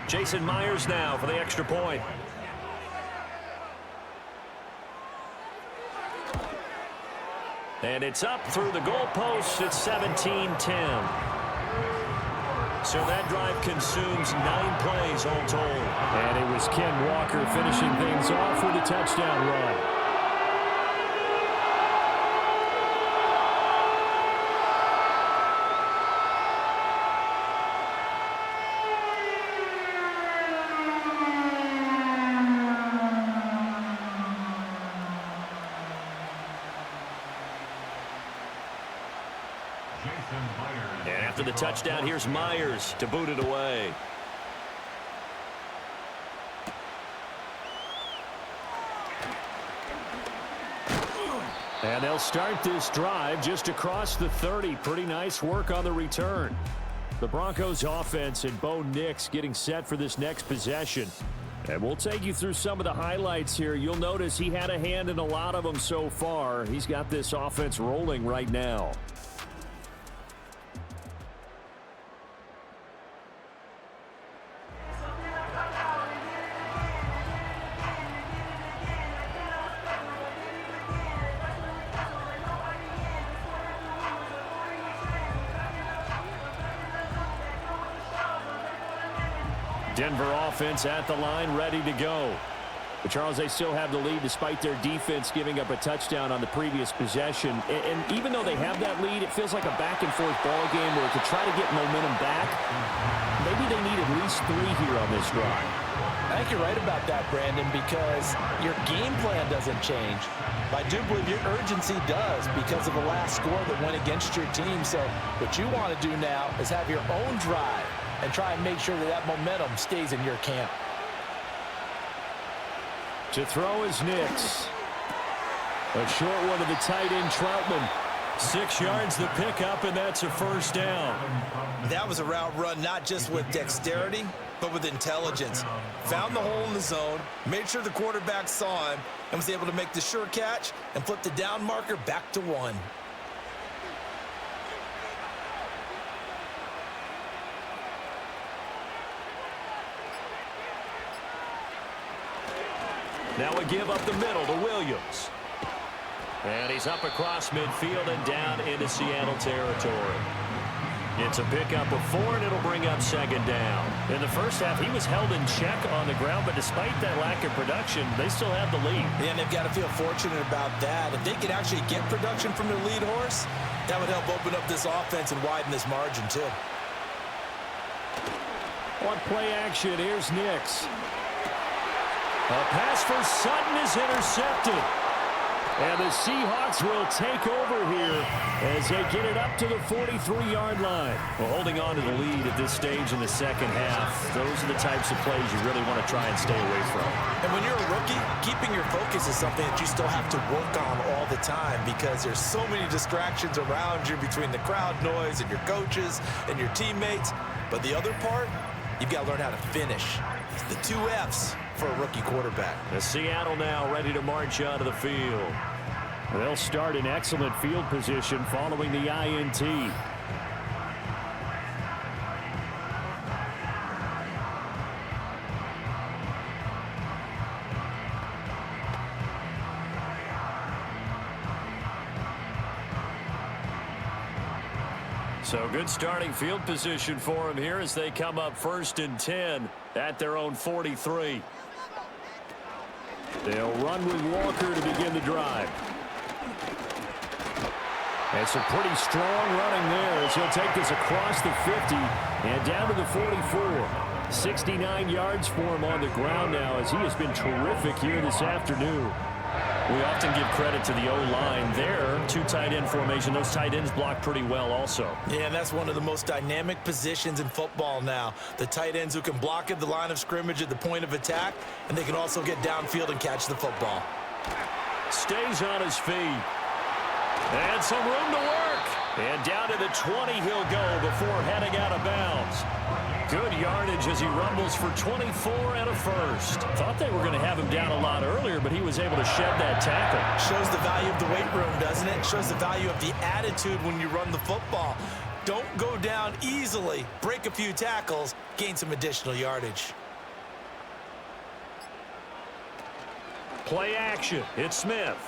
Speaker 3: Jason Myers now for the extra point. And it's up through the goalpost. It's 17-10. So that drive consumes 9 plays all told. And it was Ken Walker finishing things off with a touchdown run. And after the touchdown, here's Myers to boot it away. And they'll start this drive just across the 30. Pretty nice work on the return. The Broncos offense and Bo Nix getting set for this next possession. And we'll take you through some of the highlights here. You'll notice he had a hand in a lot of them so far. He's got this offense rolling right now. Denver offense at the line, ready to go. But, Charles, they still have the lead despite their defense giving up a touchdown on the previous possession. And even though they have that lead, it feels like a back-and-forth ball game where to try to get momentum back, maybe they need at least 3 here on this drive.
Speaker 4: I think you're right about that, Brandon, because your game plan doesn't change. But I do believe your urgency does because of the last score that went against your team. So what you want to do now is have your own drive and try and make sure that that momentum stays in your camp.
Speaker 3: To throw is Nix. A short one to the tight end, Troutman. 6 yards the pickup, and that's a first down.
Speaker 5: That was a route run not just with dexterity, but with intelligence. Found the hole in the zone, made sure the quarterback saw him, and was able to make the sure catch and flip the down marker back to 1.
Speaker 3: Now a give up the middle to Williams. And he's up across midfield and down into Seattle territory. It's a pickup of 4, and it'll bring up second down. In the first half, he was held in check on the ground, but despite that lack of production, they still have the lead.
Speaker 5: Yeah, and they've got to feel fortunate about that. If they could actually get production from their lead horse, that would help open up this offense and widen this margin, too.
Speaker 3: On play action, here's Nix. A pass for Sutton is intercepted. And the Seahawks will take over here as they get it up to the 43-yard line. Well, holding on to the lead at this stage in the second half, those are the types of plays you really want to try and stay away from.
Speaker 5: And when you're a rookie, keeping your focus is something that you still have to work on all the time because there's so many distractions around you between the crowd noise and your coaches and your teammates. But the other part, you've got to learn how to finish. It's the 2 F's for a rookie quarterback.
Speaker 3: The Seattle now ready to march onto the field. They'll start in excellent field position following the INT. So good starting field position for them here as they come up 1st and 10 at their own 43. They'll run with Walker to begin the drive. And some pretty strong running there as he'll take this across the 50 and down to the 44. 69 yards for him on the ground now as he has been terrific here this afternoon. We often give credit to the O-line there. 2 tight end formation. Those tight ends block pretty well also.
Speaker 5: Yeah, and that's one of the most dynamic positions in football now. The tight ends who can block at the line of scrimmage at the point of attack, and they can also get downfield and catch the football.
Speaker 3: Stays on his feet. And some room to work. And down to the 20 he'll go before heading out of bounds. Good yardage as he rumbles for 24 and a first. Thought they were going to have him down a lot earlier, but he was able to shed that tackle.
Speaker 5: Shows the value of the weight room, doesn't it? Shows the value of the attitude when you run the football. Don't go down easily. Break a few tackles. Gain some additional yardage.
Speaker 3: Play action. It's Smith.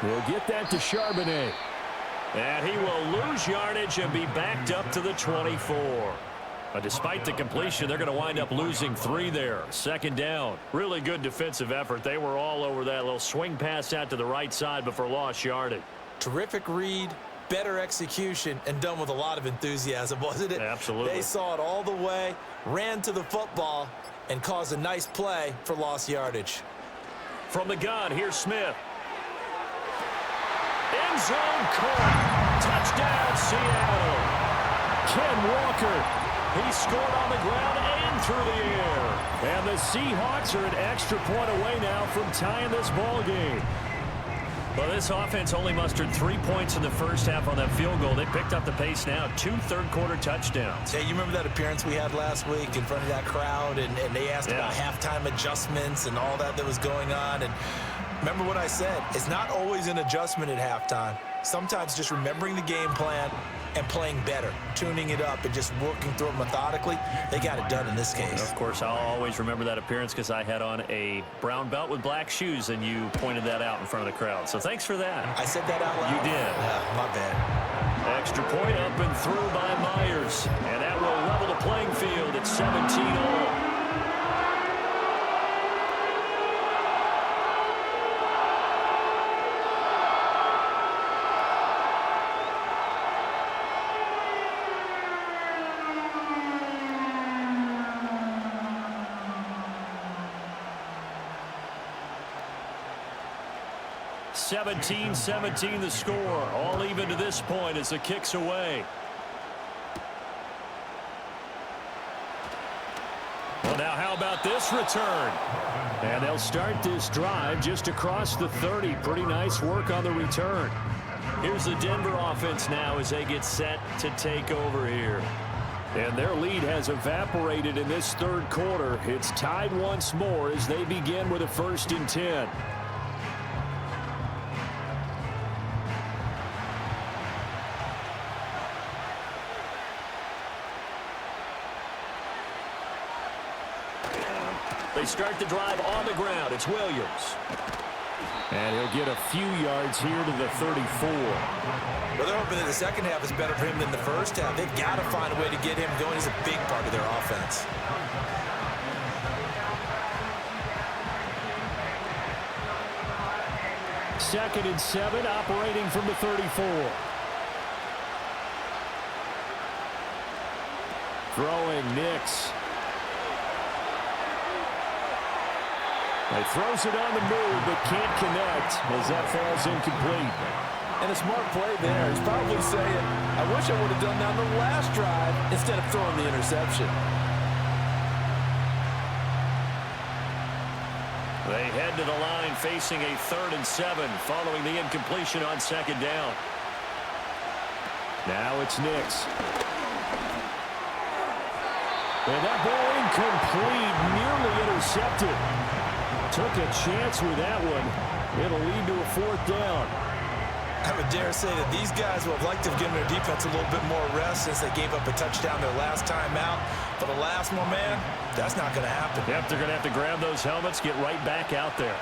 Speaker 3: We'll get that to Charbonnet. And he will lose yardage and be backed up to the 24. But despite the completion, they're going to wind up losing 3 there. Second down. Really good defensive effort. They were all over that little swing pass out to the right side before lost yardage.
Speaker 5: Terrific read, better execution, and done with a lot of enthusiasm, wasn't it?
Speaker 3: Absolutely.
Speaker 5: They saw it all the way, ran to the football, and caused a nice play for lost yardage.
Speaker 3: From the gun, here's Smith. End zone caught. Touchdown, Seattle. Ken Walker. He scored on the ground and through the air. And the Seahawks are an extra point away now from tying this ball game. Well, this offense only mustered 3 points in the first half on that field goal. They picked up the pace now. 2 third-quarter touchdowns.
Speaker 5: Hey, you remember that appearance we had last week in front of that crowd, and they asked about halftime adjustments and all that was going on. And remember what I said. It's not always an adjustment at halftime. Sometimes just remembering the game plan and playing better, tuning it up and just working through it methodically. They got it done in this case.
Speaker 3: Of course, I'll always remember that appearance because I had on a brown belt with black shoes, and you pointed that out in front of the crowd. So thanks for that.
Speaker 5: I said that out loud?
Speaker 3: You did.
Speaker 5: Yeah, my bad.
Speaker 3: Extra point up and through by Myers. And that will level the playing field at 17 all. (17-17) the score. All even to this point as the kick's away. Well, now how about this return? And they'll start this drive just across the 30. Pretty nice work on the return. Here's the Denver offense now as they get set to take over here. And their lead has evaporated in this third quarter. It's tied once more as they begin with a 1st and 10. They start the drive on the ground. It's Williams. And he'll get a few yards here to the 34.
Speaker 5: Well, they're hoping that the second half is better for him than the first half. They've got to find a way to get him going. He's a big part of their offense.
Speaker 3: Second and 7, operating from the 34. Throwing Nix. He throws it on the move, but can't connect as that falls incomplete.
Speaker 4: And a smart play there. He's probably saying, I wish I would have done that on the last drive instead of throwing the interception.
Speaker 3: They head to the line facing a 3rd and 7 following the incompletion on second down. Now it's Nix. And that ball incomplete, nearly intercepted. Took a chance with that one. It'll lead to a 4th down.
Speaker 5: I would dare say that these guys would have liked to have given their defense a little bit more rest since they gave up a touchdown their last time out. But alas, my man, that's not going to happen.
Speaker 3: Yep, they're going to have to grab those helmets, get right back out there.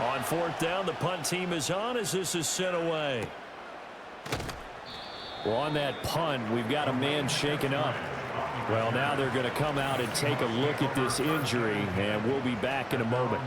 Speaker 3: On 4th down, the punt team is on as this is sent away. Well, on that punt, we've got a man shaken up. Well, now they're going to come out and take a look at this injury, and we'll be back in a moment.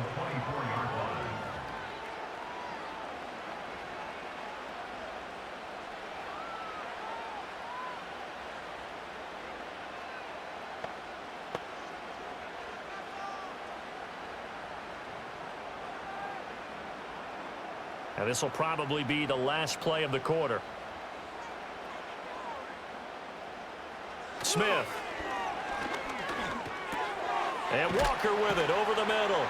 Speaker 3: And this will probably be the last play of the quarter. Smith. And Walker with it over the middle.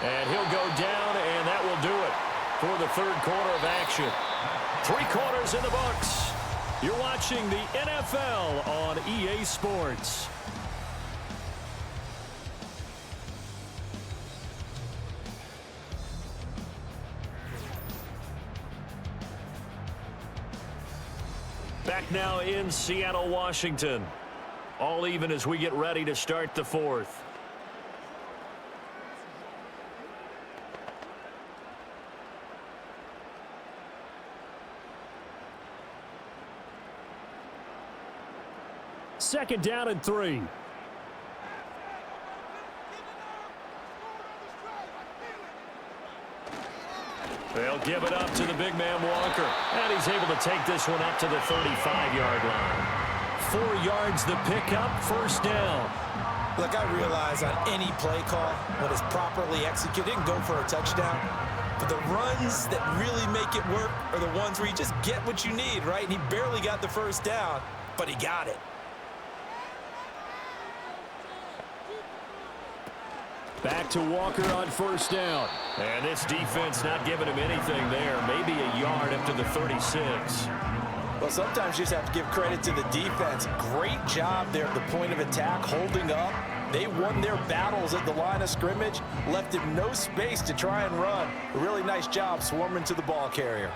Speaker 3: And he'll go down, and that will do it for the 3rd quarter of action. 3 quarters in the books. You're watching the NFL on EA Sports. Back now in Seattle, Washington. All even as we get ready to start the 4th. Second down and 3. They'll give it up to the big man Walker. And he's able to take this one up to the 35-yard line. 4 yards the pickup, 1st down.
Speaker 5: Look, I realize on any play call, when it's properly executed, it can go for a touchdown. But the runs that really make it work are the ones where you just get what you need, right? And he barely got the 1st down, but he got it.
Speaker 3: Back to Walker on 1st down. And this defense not giving him anything there. Maybe a yard up to the 36.
Speaker 4: Well, sometimes you just have to give credit to the defense. Great job there at the point of attack, holding up. They won their battles at the line of scrimmage, left him no space to try and run. A really nice job swarming to the ball carrier.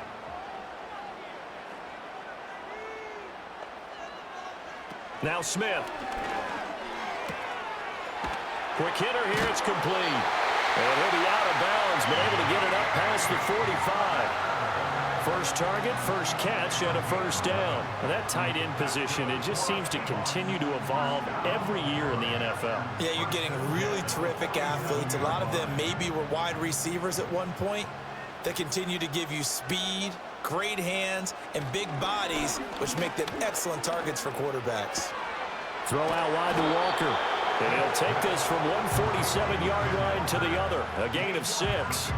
Speaker 3: Now Smith. Quick hitter here, it's complete. And he'll be out of bounds, but able to get it up past the 45. First target, first catch, and a 1st down. And that tight end position, it just seems to continue to evolve every year in the NFL.
Speaker 5: Yeah, you're getting really terrific athletes. A lot of them maybe were wide receivers at one point. They continue to give you speed, great hands, and big bodies, which make them excellent targets for quarterbacks.
Speaker 3: Throw out wide to Walker. And he'll take this from 147-yard line to the other. A gain of 6.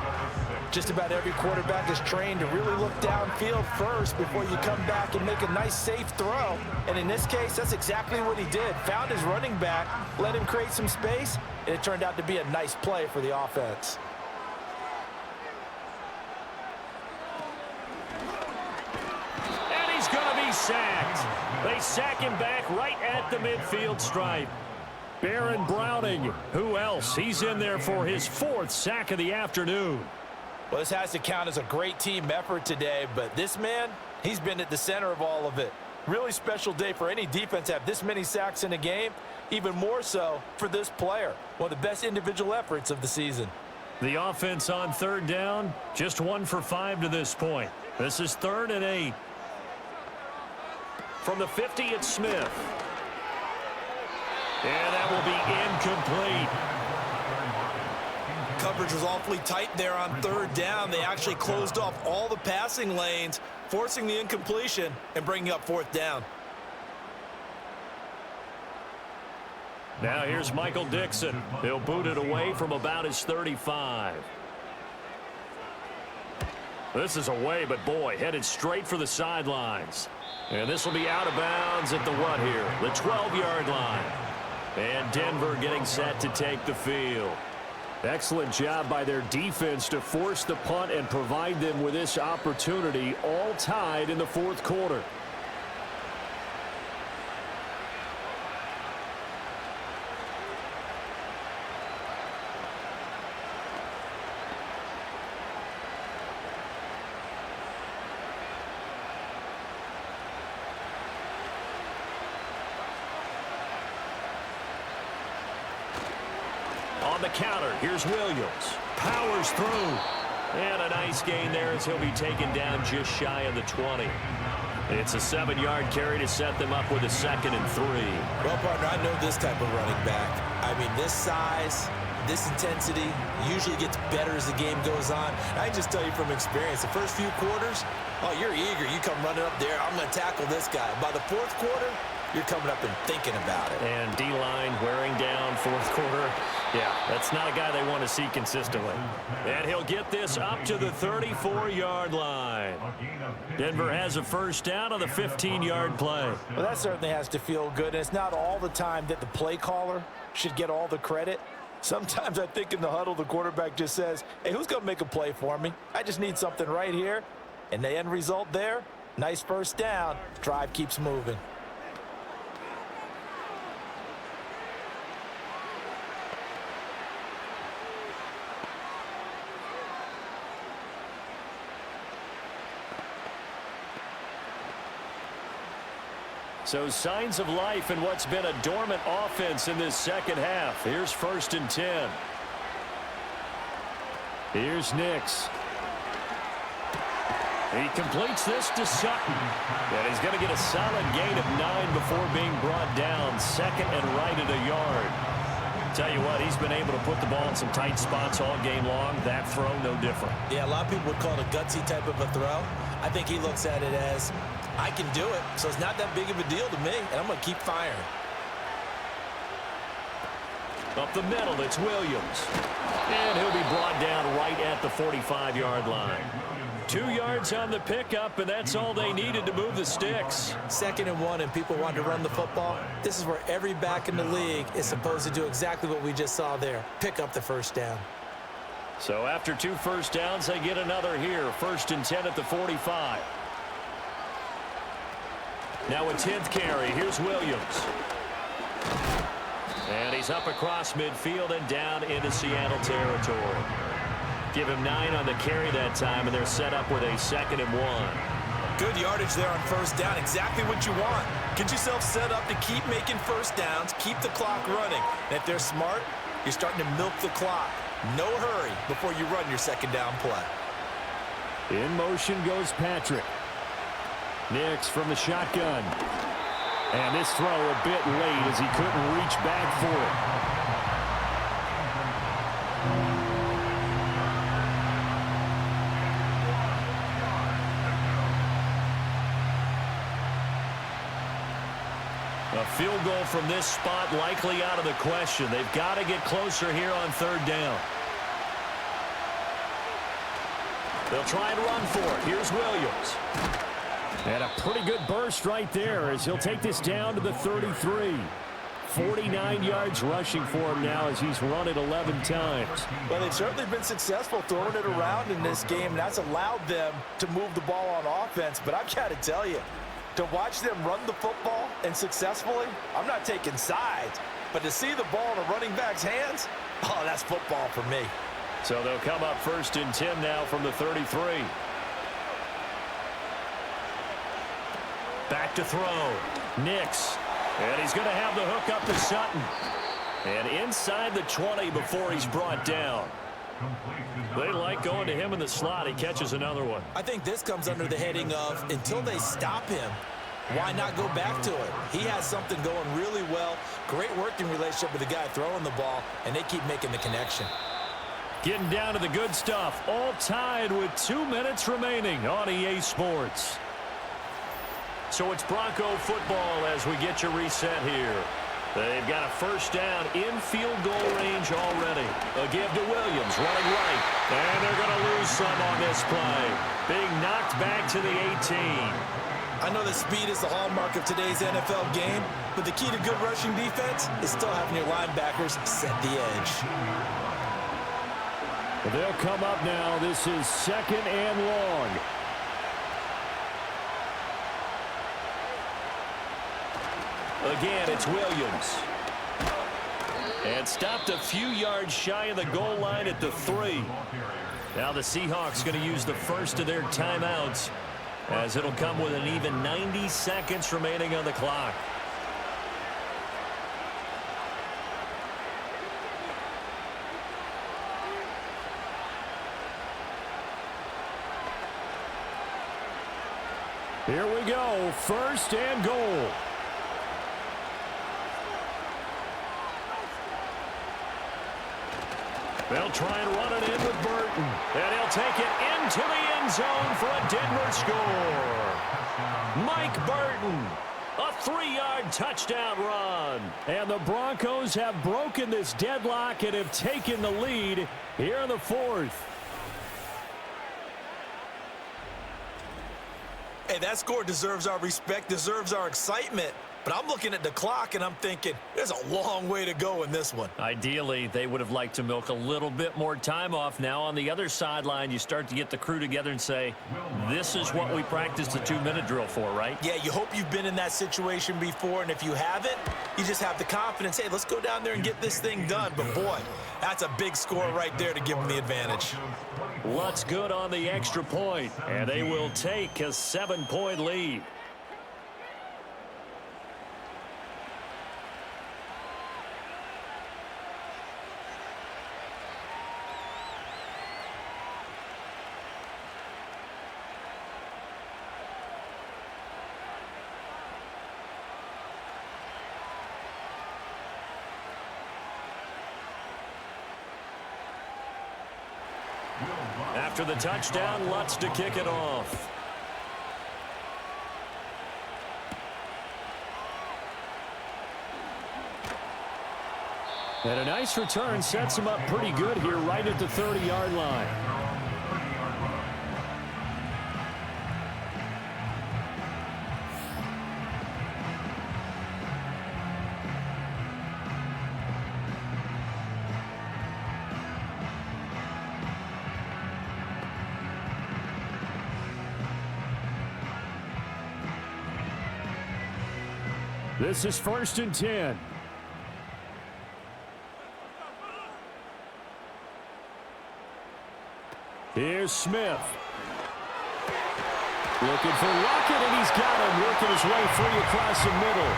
Speaker 4: Just about every quarterback is trained to really look downfield first before you come back and make a nice, safe throw. And in this case, that's exactly what he did. Found his running back, let him create some space, and it turned out to be a nice play for the offense.
Speaker 3: And he's going to be sacked. They sack him back right at the midfield stripe. Baron Browning, who else? He's in there for his 4th sack of the afternoon.
Speaker 4: Well, this has to count as a great team effort today, but this man, he's been at the center of all of it. Really special day for any defense to have this many sacks in a game. Even more so for this player. One of the best individual efforts of the season.
Speaker 3: The offense on third down, just 1 for 5 to this point. This is 3rd and 8. From the 50, it's Smith. And that will be incomplete.
Speaker 5: Coverage was awfully tight there on 3rd down. They actually closed off all the passing lanes, forcing the incompletion and bringing up 4th down.
Speaker 3: Now here's Michael Dixon. He'll boot it away from about his 35. This is away, but boy, headed straight for the sidelines. And this will be out of bounds at the what here? The 12-yard line. And Denver getting set to take the field.
Speaker 6: Excellent job by their defense to force the punt and provide them with this opportunity, all tied in the 4th quarter.
Speaker 3: On the counter, here's Williams. Powers through. And a nice gain there as he'll be taken down just shy of the 20. It's a 7-yard carry to set them up with a 2nd and 3.
Speaker 5: Well, partner, I know this type of running back. I mean, this size, this intensity usually gets better as the game goes on. I can just tell you from experience, the first few quarters, oh, you're eager. You come running up there, I'm going to tackle this guy. By the 4th quarter, you're coming up and thinking about it.
Speaker 3: And D-line wearing down 4th quarter. Yeah, that's not a guy they want to see consistently. And he'll get this up to the 34-yard line. Denver has a 1st down on the 15-yard play.
Speaker 4: Well, that certainly has to feel good. And it's not all the time that the play caller should get all the credit. Sometimes I think in the huddle, the quarterback just says, hey, who's going to make a play for me? I just need something right here. And the end result there, nice 1st down. Drive keeps moving.
Speaker 3: So signs of life in what's been a dormant offense in this 2nd half. Here's 1st and 10.
Speaker 6: Here's Nix.
Speaker 3: He completes this to Sutton. And he's going to get a solid gain of 9 before being brought down. 2nd and right at a yard. Tell you what, he's been able to put the ball in some tight spots all game long. That throw, no different.
Speaker 5: Yeah, a lot of people would call it a gutsy type of a throw. I think he looks at it as, I can do it, so it's not that big of a deal to me, and I'm going to keep firing.
Speaker 3: Up the middle, it's Williams. And he'll be brought down right at the 45-yard line. 2 yards on the pickup, and that's all they needed to move the sticks.
Speaker 5: 2nd and 1, and people want to run the football. This is where every back in the league is supposed to do exactly what we just saw there. Pick up the 1st down.
Speaker 3: So after 2 1st downs, they get another here. 1st and 10 at the 45. Now a 10th carry. Here's Williams. And he's up across midfield and down into Seattle territory. Give him 9 on the carry that time, and they're set up with a 2nd and 1.
Speaker 5: Good yardage there on 1st down. Exactly what you want. Get yourself set up to keep making 1st downs, keep the clock running. And if they're smart, you're starting to milk the clock. No hurry before you run your 2nd down play.
Speaker 6: In motion goes Patrick. Nix from the shotgun. And this throw a bit late as he couldn't reach back for it.
Speaker 3: A field goal from this spot likely out of the question. They've got to get closer here on 3rd down. They'll try and run for it. Here's Williams.
Speaker 6: And a pretty good burst right there as he'll take this down to the 33. 49 yards rushing for him now as he's run it 11 times.
Speaker 4: Well, they've certainly been successful throwing it around in this game. That's allowed them to move the ball on offense. But I've got to tell you, to watch them run the football and successfully, I'm not taking sides. But to see the ball in a running back's hands, oh, that's football for me.
Speaker 3: So they'll come up 1st and 10 now from the 33. Back to throw. Nix. And he's going to have the hook up to Sutton. And inside the 20 before he's brought down. They like going to him in the slot. He catches another one.
Speaker 5: I think this comes under the heading of until they stop him, why not go back to it? He has something going really well. Great working relationship with the guy throwing the ball, and they keep making the connection.
Speaker 3: Getting down to the good stuff. All tied with 2 minutes remaining on EA Sports. So it's Bronco football as we get you reset here. They've got a first down in field goal range already. A give to Williams, running right. And they're going to lose some on this play. Being knocked back to the 18.
Speaker 5: I know that speed is the hallmark of today's NFL game, but the key to good rushing defense is still having your linebackers set the edge.
Speaker 3: Well, they'll come up now. This is 2nd and long. Again, it's Williams. And stopped a few yards shy of the goal line at the 3. Now the Seahawks going to use the first of their timeouts, as it'll come with an even 90 seconds remaining on the clock. Here we go, 1st and goal. They'll try and run it in with Burton. And he'll take it into the end zone for a Denver score. Mike Burton, a 3-yard touchdown run. And the Broncos have broken this deadlock and have taken the lead here in the 4th.
Speaker 5: Hey, that score deserves our respect, deserves our excitement. But I'm looking at the clock, and I'm thinking, there's a long way to go in this one.
Speaker 3: Ideally, they would have liked to milk a little bit more time off. Now, on the other sideline, you start to get the crew together and say, this is what we practiced the 2-minute drill for, right?
Speaker 5: Yeah, you hope you've been in that situation before, and if you haven't, you just have the confidence, hey, let's go down there and get this thing done. But, boy, that's a big score right there to give them the advantage.
Speaker 3: Lutz good on the extra point, and they will take a 7-point lead. After the touchdown, Lutz to kick it off. And a nice return sets him up pretty good here right at the 30-yard line. This is 1st and 10. Here's Smith. Looking for Rocket, and he's got him, working his way free across the middle.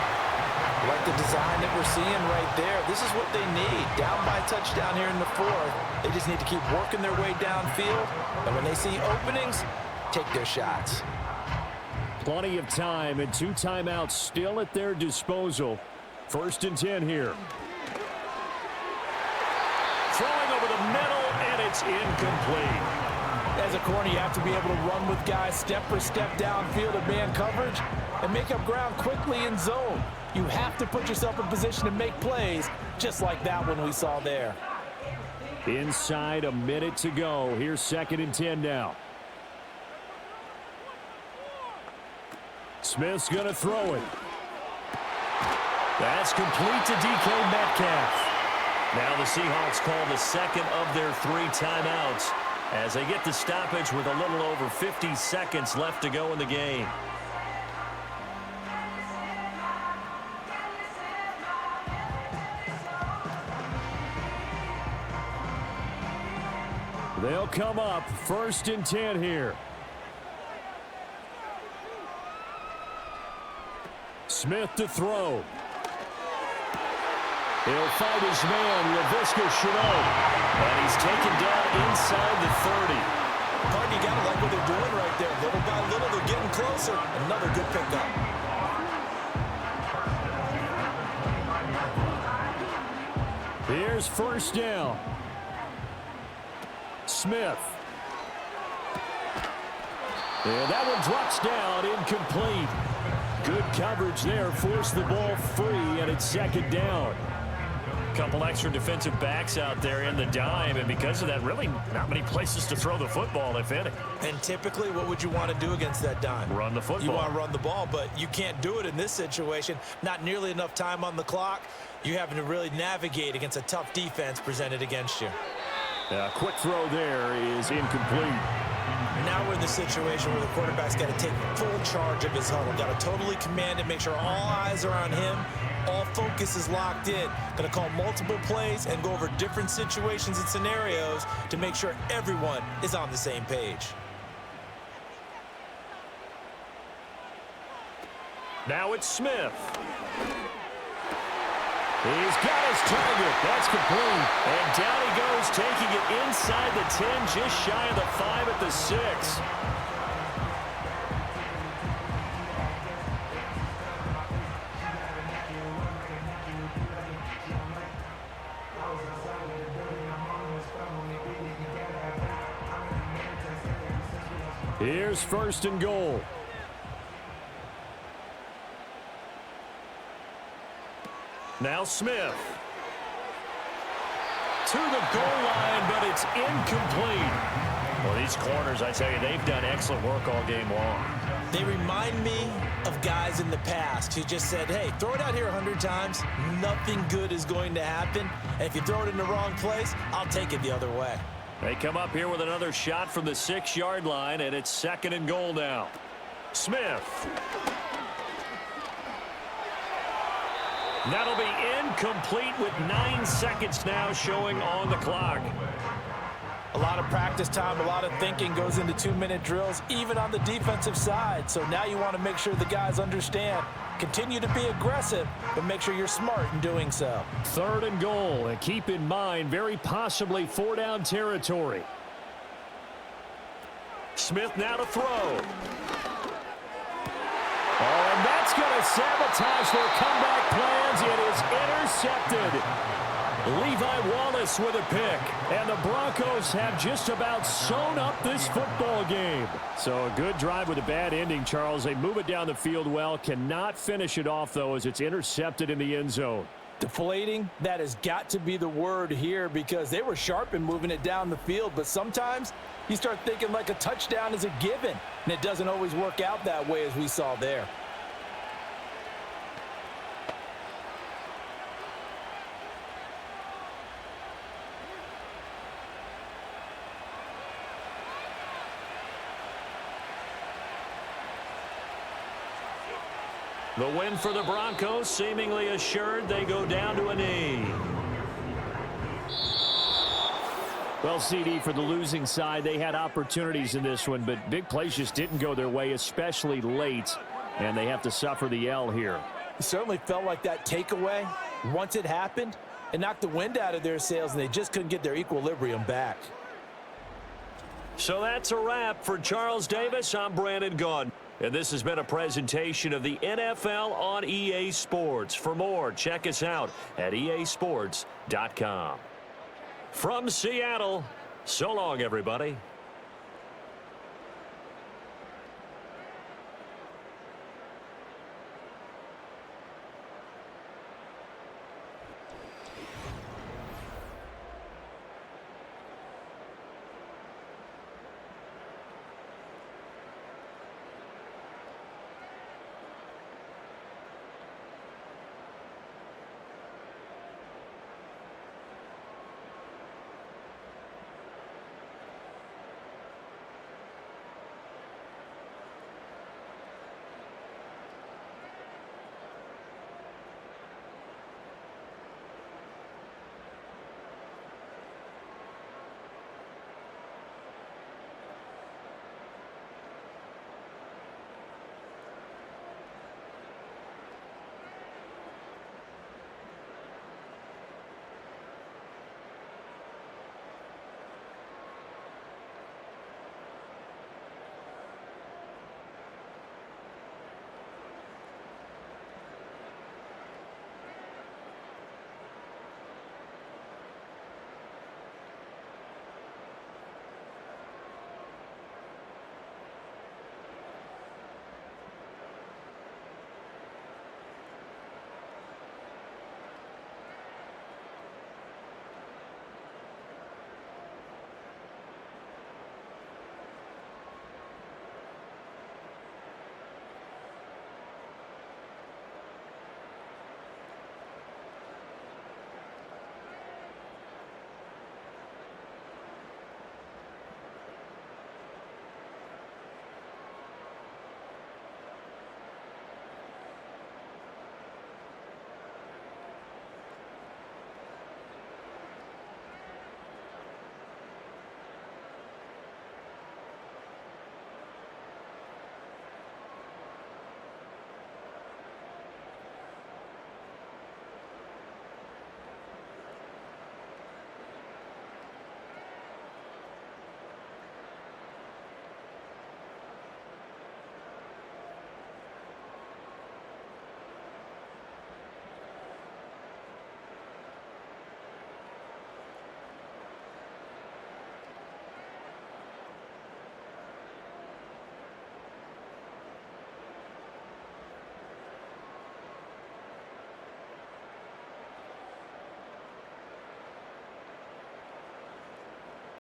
Speaker 5: Like the design that we're seeing right there. This is what they need. Down by touchdown here in the 4th. They just need to keep working their way downfield. And when they see openings, take their shots.
Speaker 3: Plenty of time and 2 timeouts still at their disposal. 1st and 10 here. Throwing over the middle, and it's incomplete.
Speaker 5: As a corner, you have to be able to run with guys step for step downfield in man coverage and make up ground quickly in zone. You have to put yourself in position to make plays, just like that one we saw there.
Speaker 3: Inside a minute to go. Here's 2nd and 10 now. Smith's going to throw it. That's complete to DK Metcalf. Now the Seahawks call the 2nd of their 3 timeouts as they get the stoppage with a little over 50 seconds left to go in the game. They'll come up 1st and 10 here. Smith to throw. He'll find his man, Laviska Shenault. And he's taken down inside the 30.
Speaker 5: Martin, you got to like what they're doing right there. Little by little, they're getting closer. Another good pickup.
Speaker 3: Here's first down. Smith. And that one drops down, incomplete. Good coverage there, forced the ball free, and it's second down. Couple extra defensive backs out there in the dime, and because of that, really not many places to throw the football, if any.
Speaker 5: And typically, what would you want to do against that dime?
Speaker 3: Run the football.
Speaker 5: You want to run the ball, but you can't do it in this situation. Not nearly enough time on the clock. You're having to really navigate against a tough defense presented against you.
Speaker 3: Quick throw there is incomplete.
Speaker 5: Now we're in the situation where the quarterback's got to take full charge of his huddle. Got to totally command it, make sure all eyes are on him. All focus is locked in. Going to call multiple plays and go over different situations and scenarios to make sure everyone is on the same page.
Speaker 3: Now it's Smith. He's got his target. That's complete. And down he goes, taking it inside the 10, just shy of the 5 at the 6. Here's first and goal. Now Smith. To the goal line, but it's incomplete. Well, these corners, I tell you, they've done excellent work all game long.
Speaker 5: They remind me of guys in the past who just said, hey, throw it out here 100 times. Nothing good is going to happen. And if you throw it in the wrong place, I'll take it the other way.
Speaker 3: They come up here with another shot from the 6-yard line, and it's second and goal now. Smith. That'll be incomplete with 9 seconds now showing on the clock.
Speaker 5: A lot of practice time, a lot of thinking goes into 2-minute drills, even on the defensive side. So now you want to make sure the guys understand. Continue to be aggressive, but make sure you're smart in doing so.
Speaker 3: Third and goal, and keep in mind, very possibly 4-down territory. Smith now to throw. Oh, and that's going to sabotage their comeback plans. It is intercepted. Levi Wallace with a pick. And the Broncos have just about sewn up this football game. So a good drive with a bad ending, Charles. They move it down the field well. Cannot finish it off, though, as it's intercepted in the end zone.
Speaker 4: Deflating, that has got to be the word here, because they were sharp in moving it down the field. But sometimes you start thinking like a touchdown is a given, and it doesn't always work out that way, as we saw there.
Speaker 3: The win for the Broncos, seemingly assured. They go down to a knee. Well, CD, for the losing side, they had opportunities in this one, but big plays just didn't go their way, especially late, and they have to suffer the L here.
Speaker 4: It certainly felt like that takeaway, once it happened, it knocked the wind out of their sails, and they just couldn't get their equilibrium back.
Speaker 3: So that's a wrap. For Charles Davis, I'm Brandon Gaudin. And this has been a presentation of the NFL on EA Sports. For more, check us out at easports.com. From Seattle, so long, everybody.